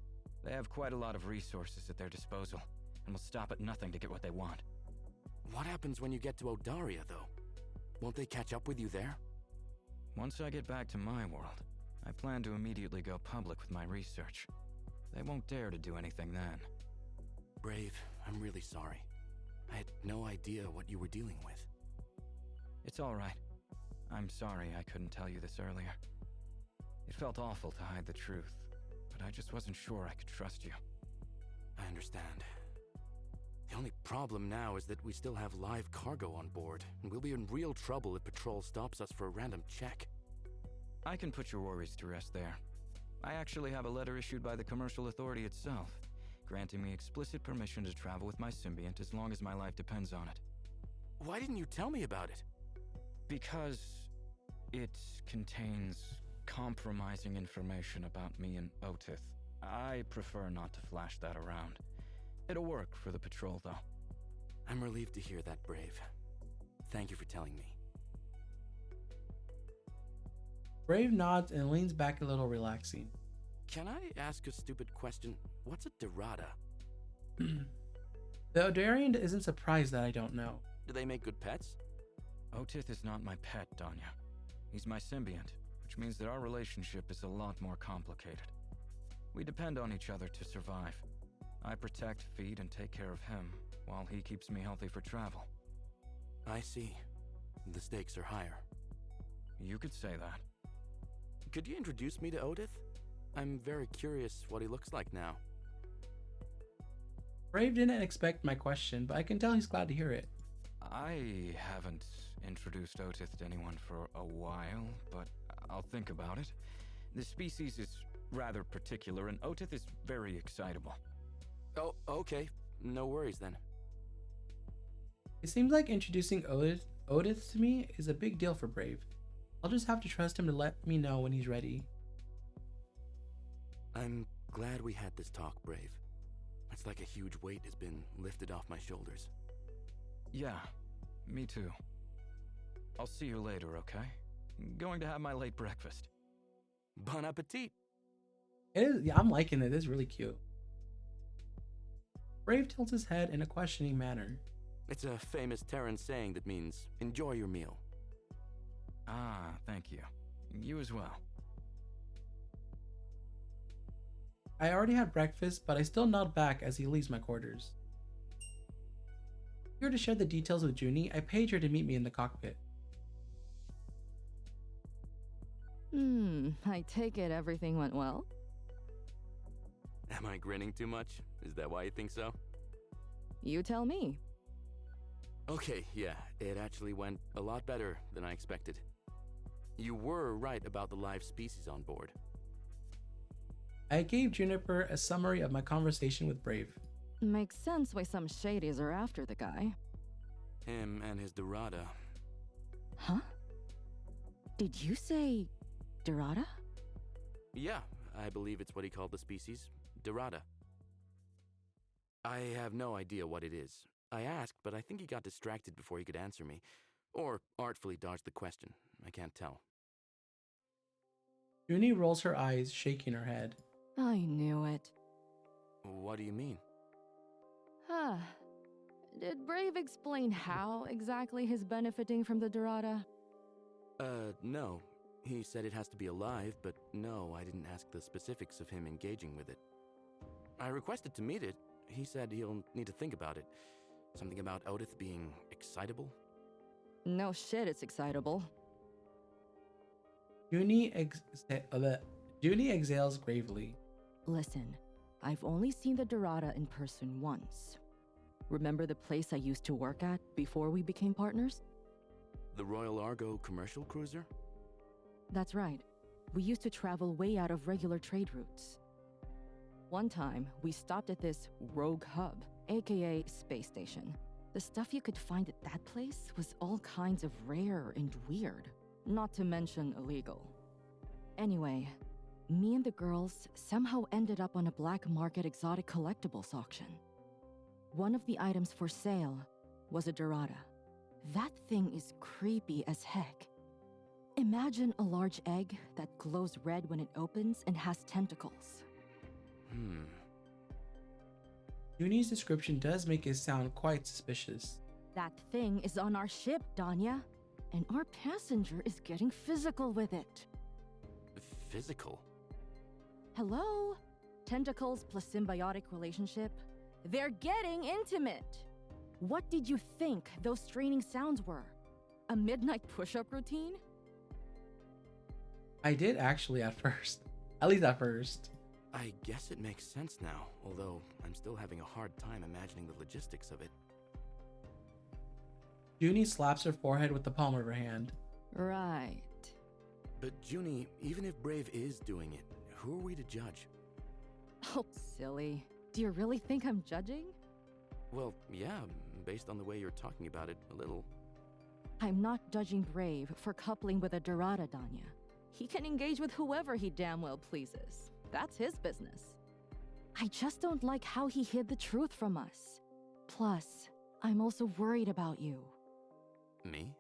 They have quite a lot of resources at their disposal, and will stop at nothing to get what they want. What happens when you get to Odaria, though? Won't they catch up with you there? Once I get back to my world, I plan to immediately go public with my research. They won't dare to do anything then. Brave, I'm really sorry. I had no idea what you were dealing with. It's all right. I'm sorry I couldn't tell you this earlier. It felt awful to hide the truth, but I just wasn't sure I could trust you. I understand. The only problem now is that we still have live cargo on board, and we'll be in real trouble if Patrol stops us for a random check. I can put your worries to rest there. I actually have a letter issued by the Commercial Authority itself, granting me explicit permission to travel with my symbiont as long as my life depends on it. Why didn't you tell me about it? Because it contains compromising information about me and Otith. I prefer not to flash that around. It'll work for the patrol, though. I'm relieved to hear that, Brave. Thank you for telling me. Brave nods and leans back a little, relaxing. Can I ask a stupid question? What's a Dorada? The Odarian isn't surprised that I don't know. Do they make good pets? Otith is not my pet, Danya. He's my symbiont, which means that our relationship is a lot more complicated. We depend on each other to survive. I protect, feed, and take care of him, while he keeps me healthy for travel. I see. The stakes are higher. You could say that. Could you introduce me to Otith? I'm very curious what he looks like now. Brave didn't expect my question, but I can tell he's glad to hear it. I haven't introduced Otith to anyone for a while, but I'll think about it. The species is rather particular, and Otith is very excitable. Oh, okay. No worries then. It seems like introducing Otith to me is a big deal for Brave. I'll just have to trust him to let me know when he's ready. I'm glad we had this talk, Brave. It's like a huge weight has been lifted off my shoulders. Yeah, me too. I'll see you later, okay? Going to have my late breakfast. Bon appetit! It is, yeah, I'm liking it. It's really cute. Brave tilts his head in a questioning manner. It's a famous Terran saying that means, enjoy your meal. Ah, thank you. You as well. I already had breakfast, but I still nod back as he leaves my quarters. Here to share the details with Junie, I page her to meet me in the cockpit. I take it everything went well? Am I grinning too much? Is that why you think so? You tell me. Okay, yeah, it actually went a lot better than I expected. You were right about the live species on board. I gave Juniper a summary of my conversation with Brave. Makes sense why some shadies are after the guy. Him and his Dorada. Huh? Did you say Dorada? Yeah, I believe it's what he called the species, Dorada. I have no idea what it is. I asked, but I think he got distracted before he could answer me. Or artfully dodged the question. I can't tell. Junie rolls her eyes, shaking her head. I knew it. What do you mean? Huh. Did Brave explain how exactly he's benefiting from the Dorada? No. He said it has to be alive, but no, I didn't ask the specifics of him engaging with it. I requested to meet it. He said he'll need to think about it. Something about Odith being excitable? No shit, it's excitable. Junie exhales gravely. Listen, I've only seen the Dorada in person once. Remember the place I used to work at before we became partners? The Royal Argo commercial cruiser? That's right. We used to travel way out of regular trade routes. One time, we stopped at this rogue hub, aka space station. The stuff you could find at that place was all kinds of rare and weird, not to mention illegal. Anyway, me and the girls somehow ended up on a black market exotic collectibles auction. One of the items for sale was a Dorada. That thing is creepy as heck. Imagine a large egg that glows red when it opens and has tentacles. Junie's description does make it sound quite suspicious. That thing is on our ship, Danya, and our passenger is getting physical with it. Physical? Hello? Tentacles plus symbiotic relationship? They're getting intimate! What did you think those straining sounds were? A midnight push-up routine? I did actually at first. At least at first. I guess it makes sense now, although I'm still having a hard time imagining the logistics of it. Junie slaps her forehead with the palm of her hand. Right. But Junie, even if Brave is doing it, who are we to judge? Oh, silly. Do you really think I'm judging? Well, yeah, based on the way you're talking about it, a little. I'm not judging Brave for coupling with a Dorada, Danya. He can engage with whoever he damn well pleases. That's his business. I just don't like how he hid the truth from us. Plus, I'm also worried about you. Me?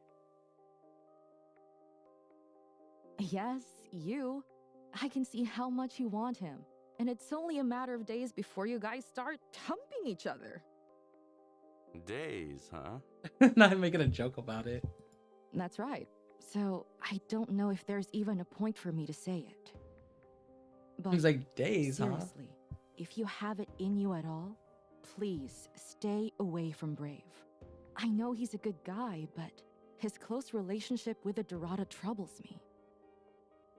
Yes, you. I can see how much you want him. And it's only a matter of days before you guys start humping each other. Days, huh? Not making a joke about it. That's right. So, I don't know if there's even a point for me to say it. But He's like, days, seriously, if you have it in you at all, please stay away from Brave. I know he's a good guy, but his close relationship with the Dorada troubles me.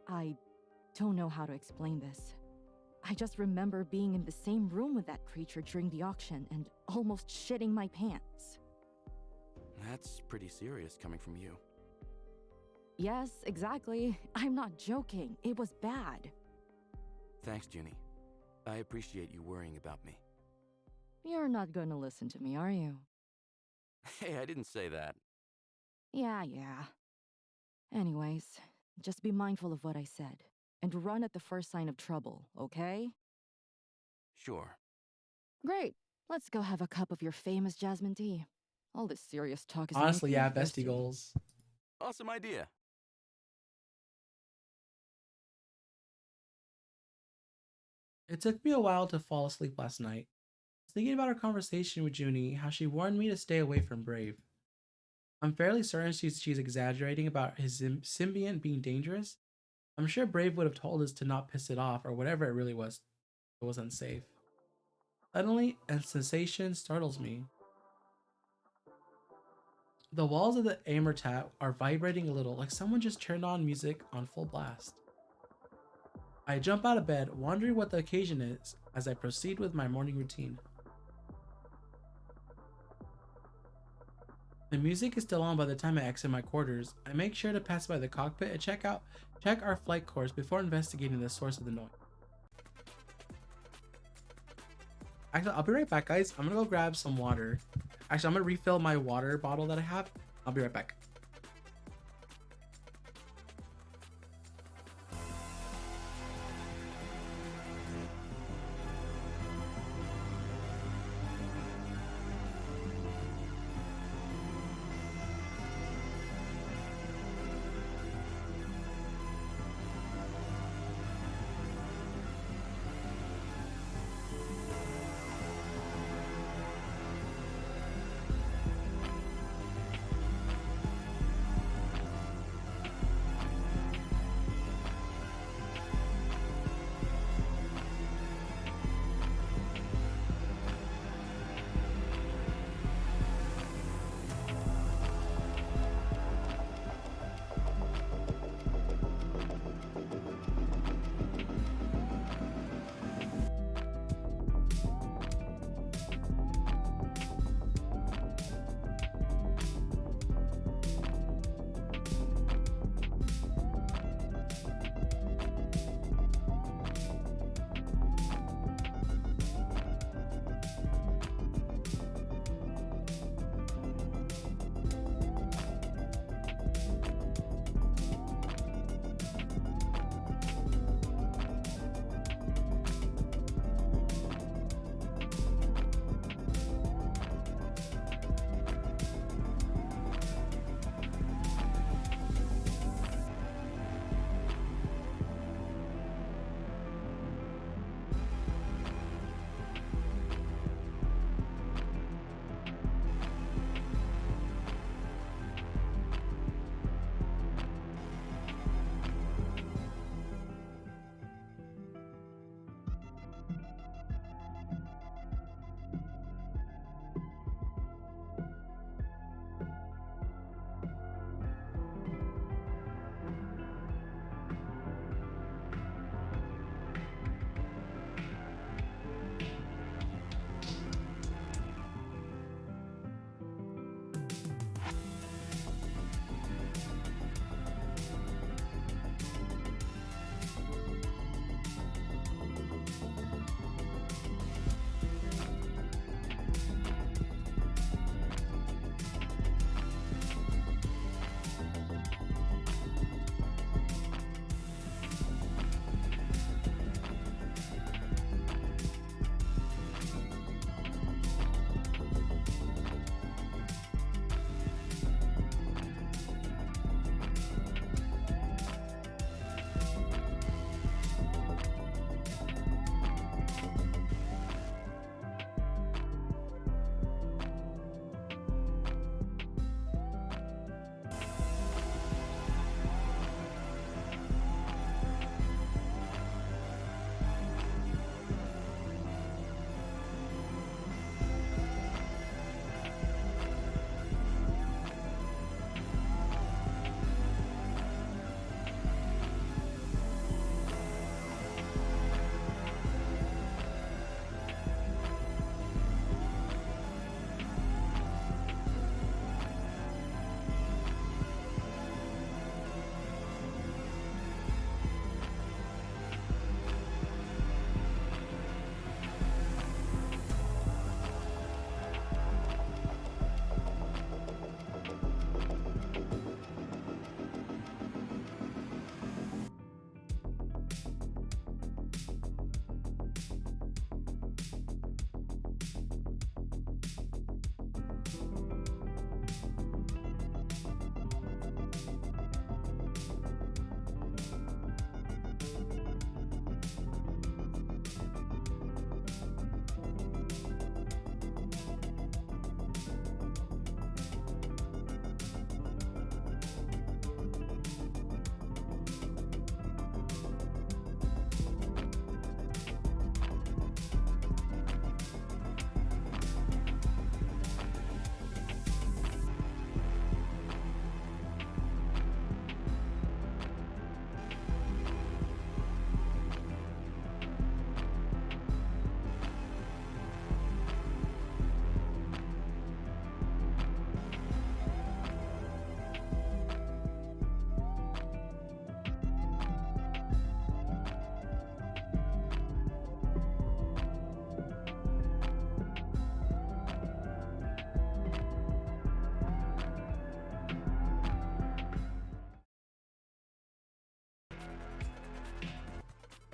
I don't know how to explain this. I just remember being in the same room with that creature during the auction and almost shitting my pants. That's pretty serious coming from you. Yes, exactly. I'm not joking. It was bad. Thanks, Junie. I appreciate you worrying about me. You're not gonna listen to me, are you? Hey, I didn't say that. Yeah. Anyways, just be mindful of what I said. and run at the first sign of trouble, okay? Sure. Great. Let's go have a cup of your famous jasmine tea. All this serious talk is Honestly, making me yeah, bestie thirsty. goals. Awesome idea. It took me a while to fall asleep last night. I was thinking about our conversation with Junie, how she warned me to stay away from Brave. I'm fairly certain she's exaggerating about his symbiont being dangerous. I'm sure Brave would have told us to not piss it off or whatever it really was. It was unsafe. Suddenly, a sensation startles me. The walls of the Amertat are vibrating a little, like someone just turned on music on full blast. I jump out of bed, wondering what the occasion is, as I proceed with my morning routine. The music is still on by the time I exit my quarters. I make sure to pass by the cockpit and check our flight course before investigating the source of the noise. Actually, I'll be right back, guys. I'm gonna go grab some water. Actually, I'm gonna refill my water bottle that I have. I'll be right back.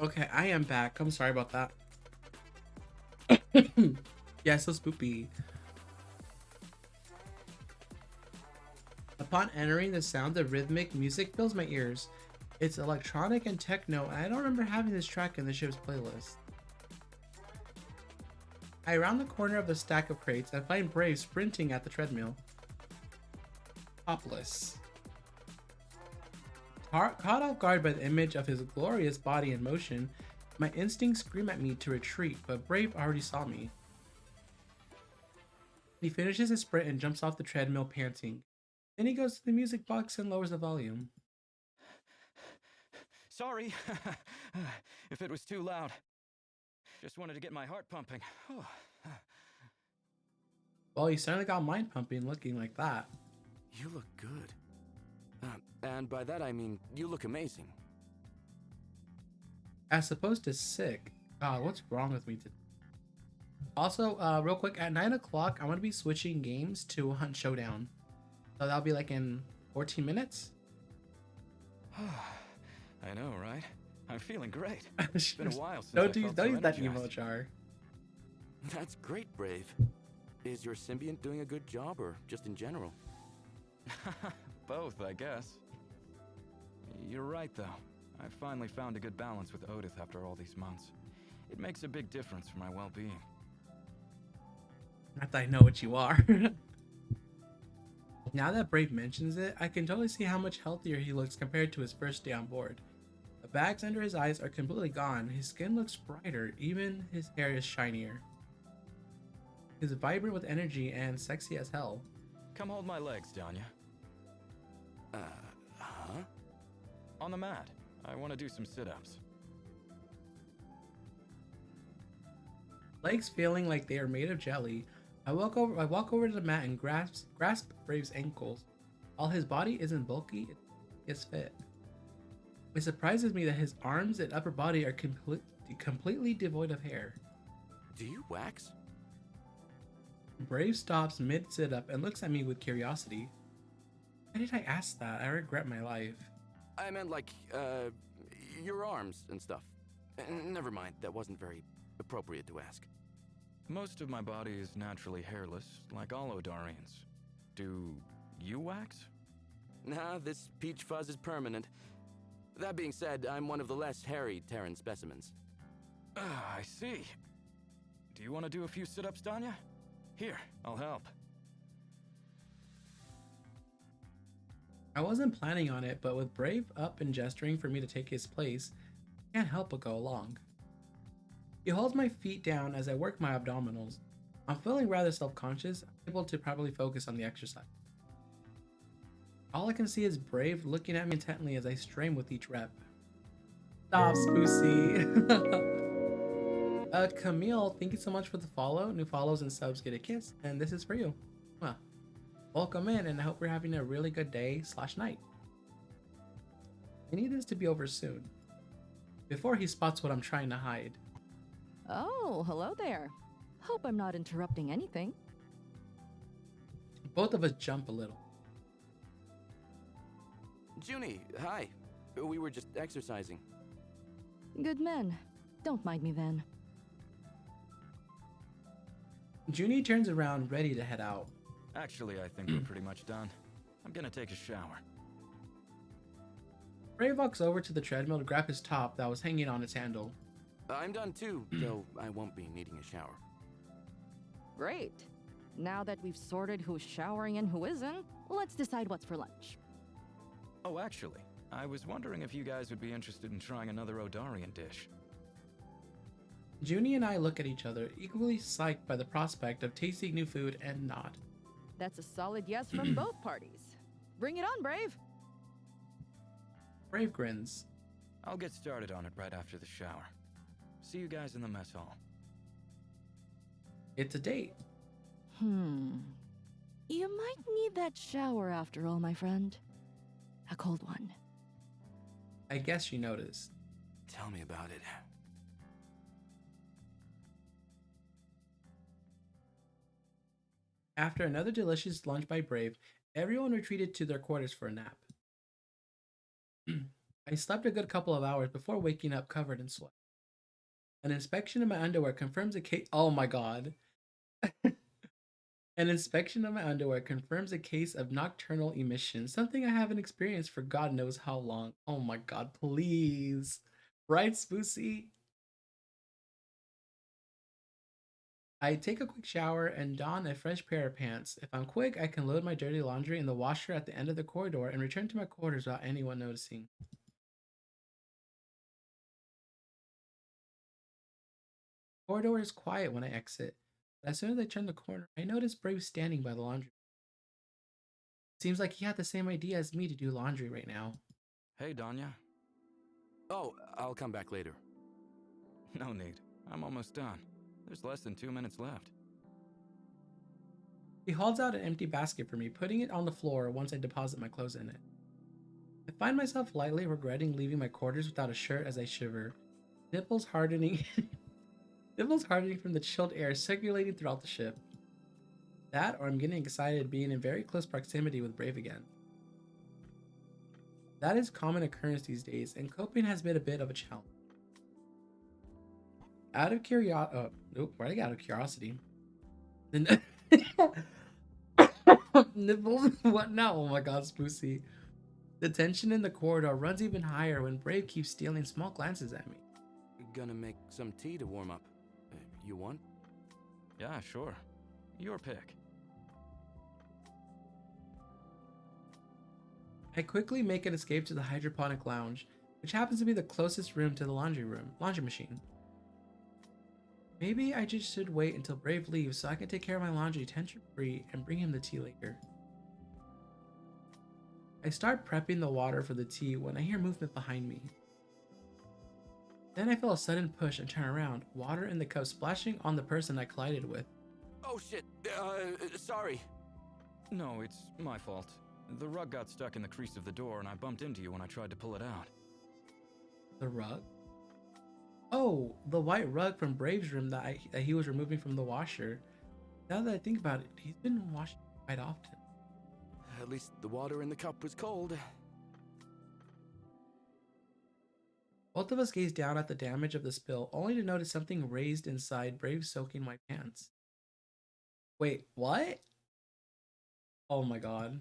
Okay, I am back. I'm sorry about that. Yeah, so spoopy. Upon entering, the sound of rhythmic music fills my ears. It's electronic and techno, and I don't remember having this track in the ship's playlist. I round the corner of the stack of crates and find Brave sprinting at the treadmill. Topless. Caught off guard by the image of his glorious body in motion, my instincts scream at me to retreat, but Brave already saw me. He finishes his sprint and jumps off the treadmill panting. Then he goes to the music box and lowers the volume. Sorry if it was too loud. Just wanted to get my heart pumping. Well, you certainly got mine pumping looking like that. You look good. And by that I mean, you look amazing. As opposed to sick. God, what's wrong with me today? Also, real quick, at 9 o'clock, I'm going to be switching games to Hunt Showdown. So that'll be like in 14 minutes. I know, right? I'm feeling great. It's been a while since Don't use that emo jar. That's great, Brave. Is your symbiont doing a good job, or just in general? Both, I guess. You're right, though. I finally found a good balance with Odith after all these months. It makes a big difference for my well-being. Not that I know what you are. Now that Brave mentions it, I can totally see how much healthier he looks compared to his first day on board. The bags under his eyes are completely gone, his skin looks brighter, even his hair is shinier. He's vibrant with energy and sexy as hell. Come hold my legs, Danya. Huh? On the mat. I want to do some sit-ups. Legs feeling like they are made of jelly, I walk over to the mat and grasp Brave's ankles. While his body isn't bulky, it's fit. It surprises me that his arms and upper body are completely devoid of hair. Do you wax? Brave stops mid sit-up and looks at me with curiosity. Why did I ask that? I regret my life. I meant like, your arms and stuff. Never mind, that wasn't very appropriate to ask. Most of my body is naturally hairless, like all Odarians. Do you wax? Nah, this peach fuzz is permanent. That being said, I'm one of the less hairy Terran specimens. I see. Do you want to do a few sit-ups, Danya? Here, I'll help. I wasn't planning on it, but with Brave up and gesturing for me to take his place, I can't help but go along. He holds my feet down as I work my abdominals. I'm feeling rather self-conscious, able to properly focus on the exercise. All I can see is Brave looking at me intently as I strain with each rep. Stop, Spoosy! Camille, thank you so much for the follow. New follows and subs get a kiss, and this is for you. Well, welcome in, and I hope you're having a really good day/night. I need this to be over soon, before he spots what I'm trying to hide. Oh, hello there. Hope I'm not interrupting anything. Both of us jump a little. Junie, hi. We were just exercising. Good men. Don't mind me then. Junie turns around, ready to head out. Actually, I think we're pretty much done. I'm gonna take a shower. Brave walks over to the treadmill to grab his top that was hanging on its handle. I'm done too, though I won't be needing a shower. Great. Now that we've sorted who's showering and who isn't, let's decide what's for lunch. Oh, actually, I was wondering if you guys would be interested in trying another Odarian dish. Junie and I look at each other, equally psyched by the prospect of tasting new food and not. That's a solid yes from both parties. Bring it on, Brave! Brave grins. I'll get started on it right after the shower. See you guys in the mess hall. It's a date. You might need that shower after all, my friend. A cold one. I guess you noticed. Tell me about it. After another delicious lunch by Brave, everyone retreated to their quarters for a nap. I slept a good couple of hours before waking up covered in sweat. An inspection of my underwear confirms a case. Oh my god. An inspection of my underwear confirms a case of nocturnal emission, something I haven't experienced for God knows how long. Oh my god, please. Right, Spoosy? I take a quick shower and don a fresh pair of pants. If I'm quick, I can load my dirty laundry in the washer at the end of the corridor and return to my quarters without anyone noticing. The corridor is quiet when I exit, but as soon as I turn the corner, I notice Brave standing by the laundry. Seems like he had the same idea as me to do laundry right now. Hey, Danya. Oh, I'll come back later. No need. I'm almost done. There's less than 2 minutes left. He holds out an empty basket for me, putting it on the floor once I deposit my clothes in it. I find myself lightly regretting leaving my quarters without a shirt as I shiver, nipples hardening, nipples hardening from the chilled air circulating throughout the ship. That, or I'm getting excited being in very close proximity with Brave again. That is common occurrence these days, and coping has been a bit of a challenge. Out of curiosity, where I got out of curiosity. Nipples? What now? Oh my god, Spoosy. The tension in the corridor runs even higher when Brave keeps stealing small glances at me. Gonna make some tea to warm up. You want? Yeah, sure. Your pick. I quickly make an escape to the hydroponic lounge, which happens to be the closest room to the laundry machine. Maybe I just should wait until Brave leaves so I can take care of my laundry tension-free and bring him the tea later. I start prepping the water for the tea when I hear movement behind me. Then I feel a sudden push and turn around, water in the cup splashing on the person I collided with. Oh shit, sorry. No, it's my fault. The rug got stuck in the crease of the door and I bumped into you when I tried to pull it out. The rug? Oh, the white rug from Brave's room that he was removing from the washer. Now that I think about it, he's been washing quite often. At least the water in the cup was cold. Both of us gaze down at the damage of the spill, only to notice something raised inside Brave's soaking white pants. Wait, what? Oh my god.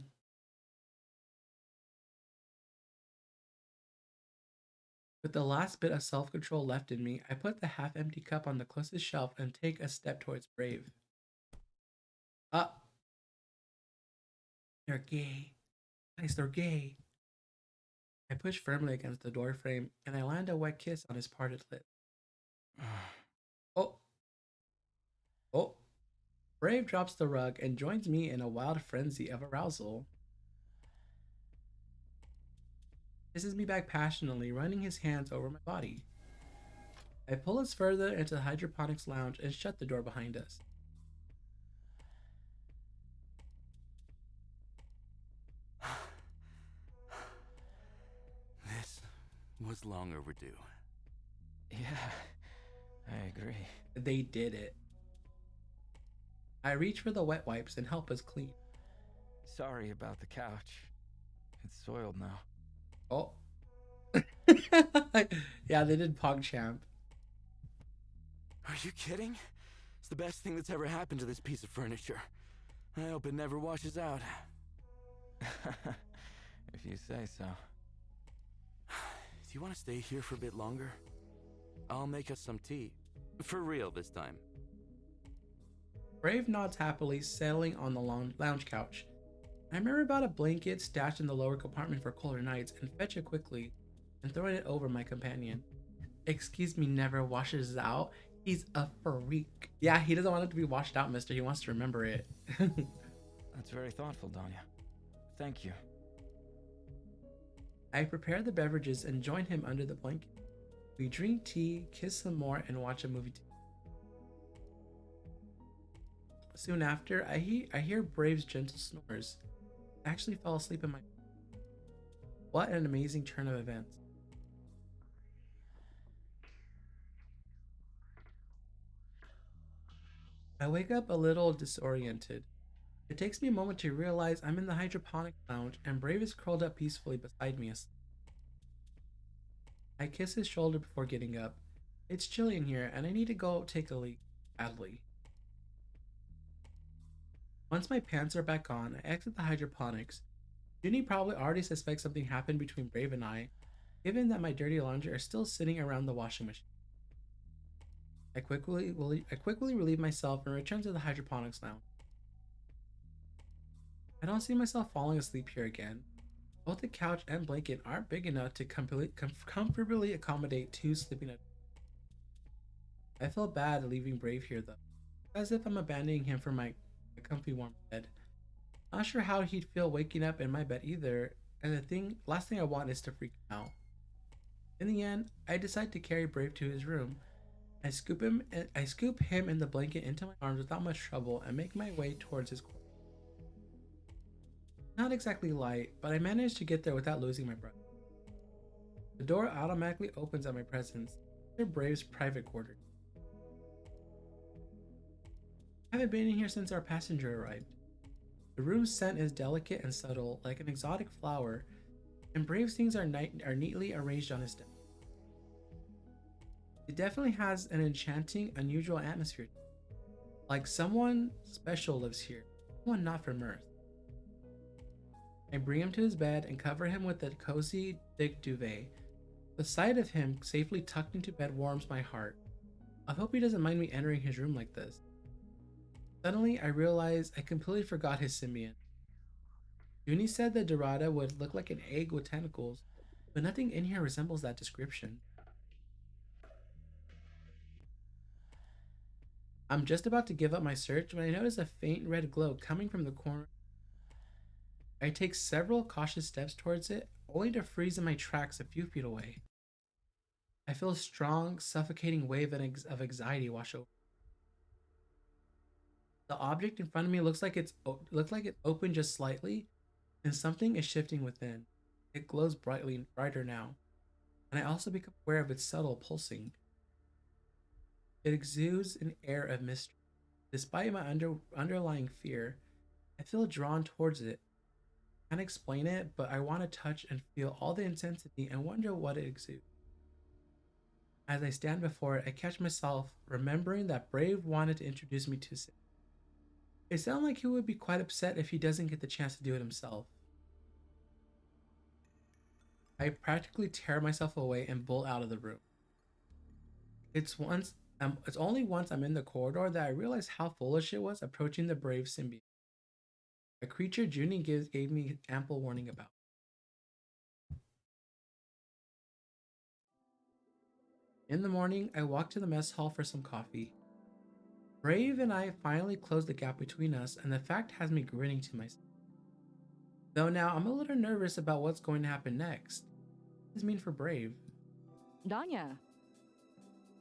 With the last bit of self-control left in me, I put the half-empty cup on the closest shelf and take a step towards Brave. They're gay. Guys, they're gay. I push firmly against the door frame, and I land a wet kiss on his parted lip. Oh. Oh. Brave drops the rug and joins me in a wild frenzy of arousal. Kisses me back passionately, running his hands over my body. I pull us further into the hydroponics lounge and shut the door behind us. This was long overdue. Yeah, I agree. They did it. I reach for the wet wipes and help us clean. Sorry about the couch. It's soiled now. Oh. Yeah, they did PogChamp. Are you kidding? It's the best thing that's ever happened to this piece of furniture. I hope it never washes out. If you say so. Do you want to stay here for a bit longer? I'll make us some tea. For real this time. Brave nods happily, settling on the lounge couch. I remember about a blanket stashed in the lower compartment for colder nights and fetch it quickly and throwing it over my companion. Excuse me, never washes out. He's a freak. Yeah, he doesn't want it to be washed out, mister. He wants to remember it. That's very thoughtful, Danya. Thank you. I prepare the beverages and join him under the blanket. We drink tea, kiss some more, and watch a movie together. Soon after, I hear Brave's gentle snores. I actually fell asleep in my... What an amazing turn of events. I wake up a little disoriented. It takes me a moment to realize I'm in the hydroponic lounge and Brave is curled up peacefully beside me asleep. I kiss his shoulder before getting up. It's chilly in here, and I need to go take a leak badly. Once my pants are back on, I exit the hydroponics. Junie probably already suspects something happened between Brave and I, given that my dirty laundry are still sitting around the washing machine. I quickly relieve myself and return to the hydroponics lounge. I don't see myself falling asleep here again. Both the couch and blanket aren't big enough to comfortably accommodate two sleeping adults. I feel bad leaving Brave here though, as if I'm abandoning him for my comfy warm bed. Not sure how he'd feel waking up in my bed either, and last thing I want is to freak him out. In the end, I decide to carry Brave to his room. I scoop him in the blanket into my arms without much trouble and make my way towards his corner. Not exactly light, but I manage to get there without losing my breath. The door automatically opens at my presence. They're Brave's private quarters. I haven't been in here since our passenger arrived. The room's scent is delicate and subtle, like an exotic flower, and Brave's things are neatly arranged on his desk. It definitely has an enchanting, unusual atmosphere. Like someone special lives here, someone not from Earth. I bring him to his bed and cover him with a cozy, thick duvet. The sight of him safely tucked into bed warms my heart. I hope he doesn't mind me entering his room like this. Suddenly, I realize I completely forgot his symbiont. Junie said that Dorada would look like an egg with tentacles, but nothing in here resembles that description. I'm just about to give up my search when I notice a faint red glow coming from the corner. I take several cautious steps towards it, only to freeze in my tracks a few feet away. I feel a strong, suffocating wave of anxiety wash over. The object in front of me looks like it opened just slightly, and something is shifting within. It glows brighter now, and I also become aware of its subtle pulsing. It exudes an air of mystery. Despite my underlying fear, I feel drawn towards it. I can't explain it, but I want to touch and feel all the intensity and wonder what it exudes. As I stand before it, I catch myself remembering that Brave wanted to introduce me to Sid. It sounds like he would be quite upset if he doesn't get the chance to do it himself. I practically tear myself away and bolt out of the room. It's only once I'm in the corridor that I realize how foolish it was approaching the Brave symbiote, a creature Junie gave me ample warning about. In the morning, I walk to the mess hall for some coffee. Brave and I finally close the gap between us, and the fact has me grinning to myself. Though now I'm a little nervous about what's going to happen next. What does this mean for Brave? Danya,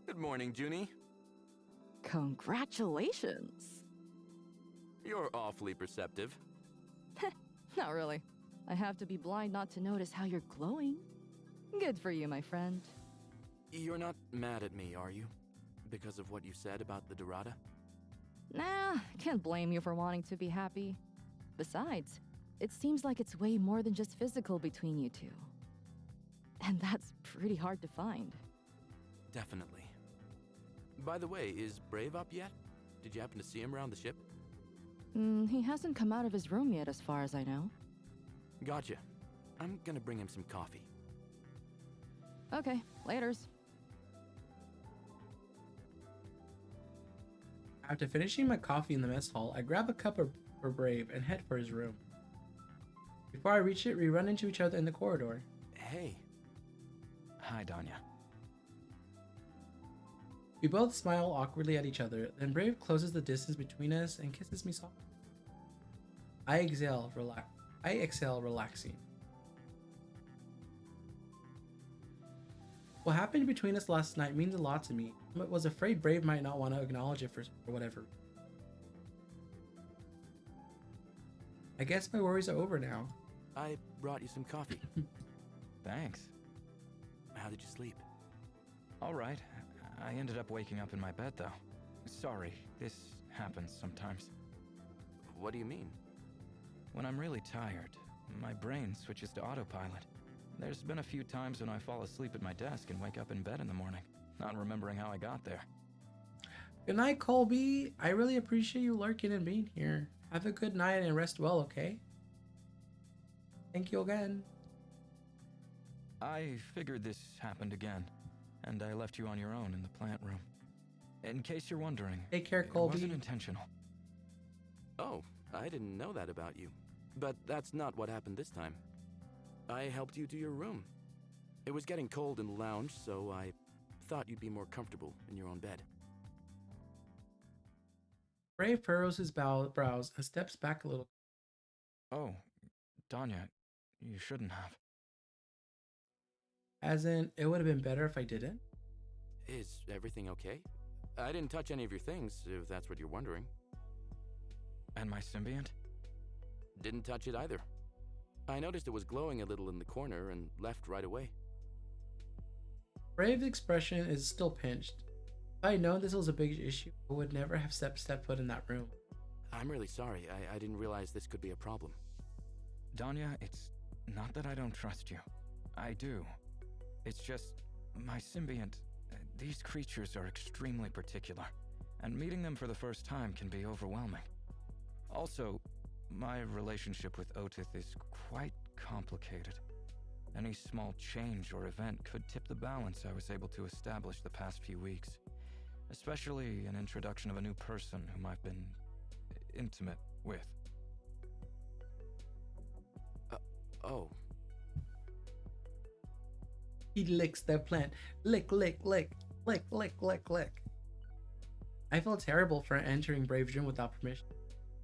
Good morning, Junie. congratulations. You're awfully perceptive. Not really. I have to be blind not to notice how you're glowing. Good for you, my friend. You're not mad at me, are you? Because of what you said about the Dorada? Nah, can't blame you for wanting to be happy. Besides, it seems like it's way more than just physical between you two. And that's pretty hard to find. Definitely. By the way, is Brave up yet? Did you happen to see him around the ship? He hasn't come out of his room yet, as far as I know. Gotcha. I'm gonna bring him some coffee. Okay, laters. After finishing my coffee in the mess hall, I grab a cup for Brave and head for his room. Before I reach it, we run into each other in the corridor. Hey. Hi, Danya. We both smile awkwardly at each other, then Brave closes the distance between us and kisses me softly. I exhale, relaxing. What happened between us last night means a lot to me, but was afraid Brave might not want to acknowledge it for whatever. I guess my worries are over now. I brought you some coffee. Thanks. How did you sleep? All right. I ended up waking up in my bed, though. Sorry, this happens sometimes. What do you mean? When I'm really tired, my brain switches to autopilot. There's been a few times when I fall asleep at my desk and wake up in bed in the morning, not remembering how I got there. Good night, Colby. I really appreciate you lurking and being here. Have a good night and rest well, okay? Thank you again. I figured this happened again, and I left you on your own in the plant room. In case you're wondering, Take care, it Colby. wasn't intentional. Oh, I didn't know that about you. But that's not what happened this time. I helped you to your room. It was getting cold in the lounge, so I thought you'd be more comfortable in your own bed. Brave furrows his brows and steps back a little. Oh, Danya, you shouldn't have. As in, it would have been better if I didn't. Is everything okay? I didn't touch any of your things, if that's what you're wondering. And my symbiont? Didn't touch it either. I noticed it was glowing a little in the corner and left right away. Brave's expression is still pinched. If I had known this was a big issue, I would never have stepped foot in that room. I'm really sorry. I didn't realize this could be a problem. Danya, it's not that I don't trust you. I do. It's just, my symbiont, these creatures are extremely particular, and meeting them for the first time can be overwhelming. Also, my relationship with Otith is quite complicated. Any small change or event could tip the balance I was able to establish the past few weeks, especially an introduction of a new person whom I've been intimate with. Oh. He licks the plant. Lick, lick, lick, lick, lick, lick, lick. I feel terrible for entering Brave's room without permission.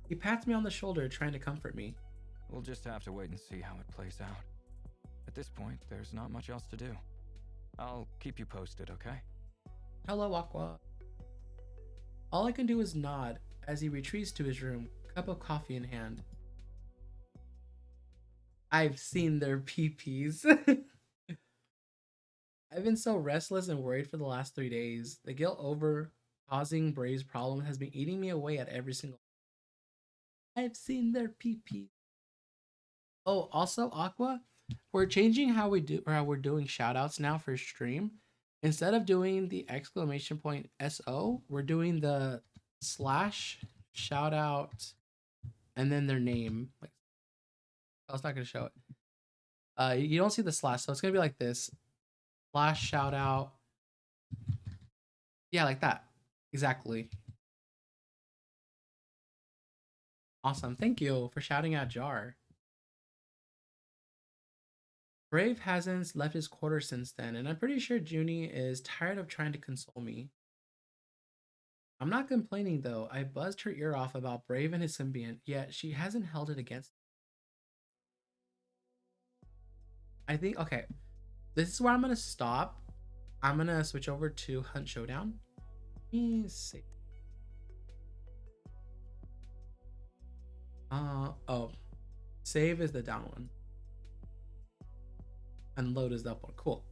He pats me on the shoulder, trying to comfort me. We'll just have to wait and see how it plays out. At this point, there's not much else to do. I'll keep you posted, okay? Hello, Aqua. All I can do is nod as he retreats to his room, cup of coffee in hand. I've seen their peepees. I've been so restless and worried for the last 3 days. The guilt over causing Brave's problem has been eating me away at every single. I've seen their peepees. Oh, also, Aqua, we're changing how we're doing shoutouts now for stream. Instead of doing the exclamation point SO, we're doing the slash shoutout and then their name. Like, I was not gonna show it. You don't see the slash, so it's gonna be like this. Slash shoutout. Yeah, like that. Exactly. Awesome. Thank you for shouting out Jar. Brave hasn't left his quarters since then, and I'm pretty sure Junie is tired of trying to console me. I'm not complaining though. I buzzed her ear off about Brave and his symbiont, yet she hasn't held it against me. I think, okay, this is where I'm gonna stop. I'm gonna switch over to Hunt Showdown. Let me see. Oh, save is the down one. And load is the up one. Cool.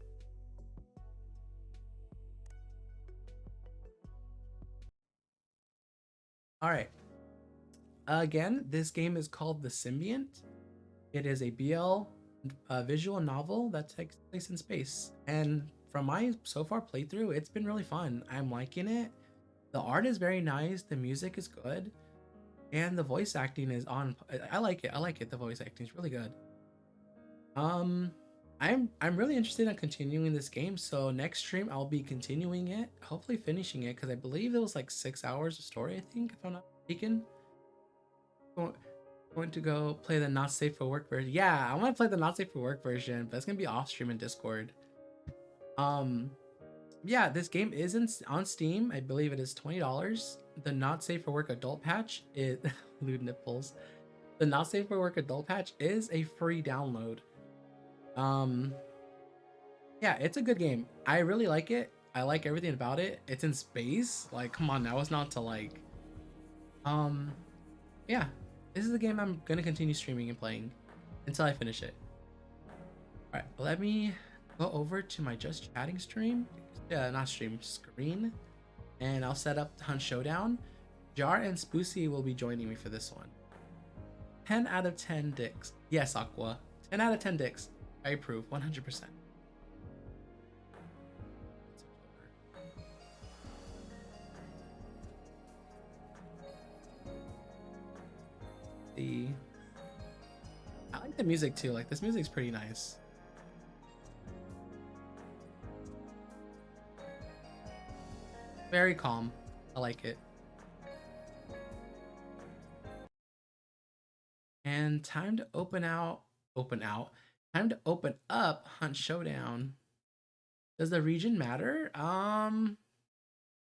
All right. Again, this game is called The Symbiant. It is a BL visual novel that takes place in space. And from my so far playthrough, it's been really fun. I'm liking it. The art is very nice. The music is good. And the voice acting is on. I like it. I like it. The voice acting is really good. I'm really interested in continuing this game. So next stream I'll be continuing it, hopefully finishing it, because I believe it was like 6 hours of story. I think, if I'm not mistaken. Going to go play the not safe for work version. Yeah, I want to play the not safe for work version, but it's gonna be off stream in Discord. Yeah, this game is on Steam. I believe it is $20. The not safe for work adult patch is lewd nipples. The not safe for work adult patch is a free download. Yeah, it's a good game. I really like it. I like everything about it. It's in space. Like, come on now, it's not to like. Yeah, this is a game I'm gonna continue streaming and playing until I finish it. All right, let me go over to my just chatting stream. Not stream, screen, and I'll set up Hunt Showdown. Jar and Spoosie will be joining me for this one. 10 out of 10 dicks. Yes, Aqua. 10 out of 10 dicks. I approve 100%. I like the music too. Like, this music's pretty nice. Very calm. I like it. And time to open out. Time to open up Hunt Showdown. Does the region matter?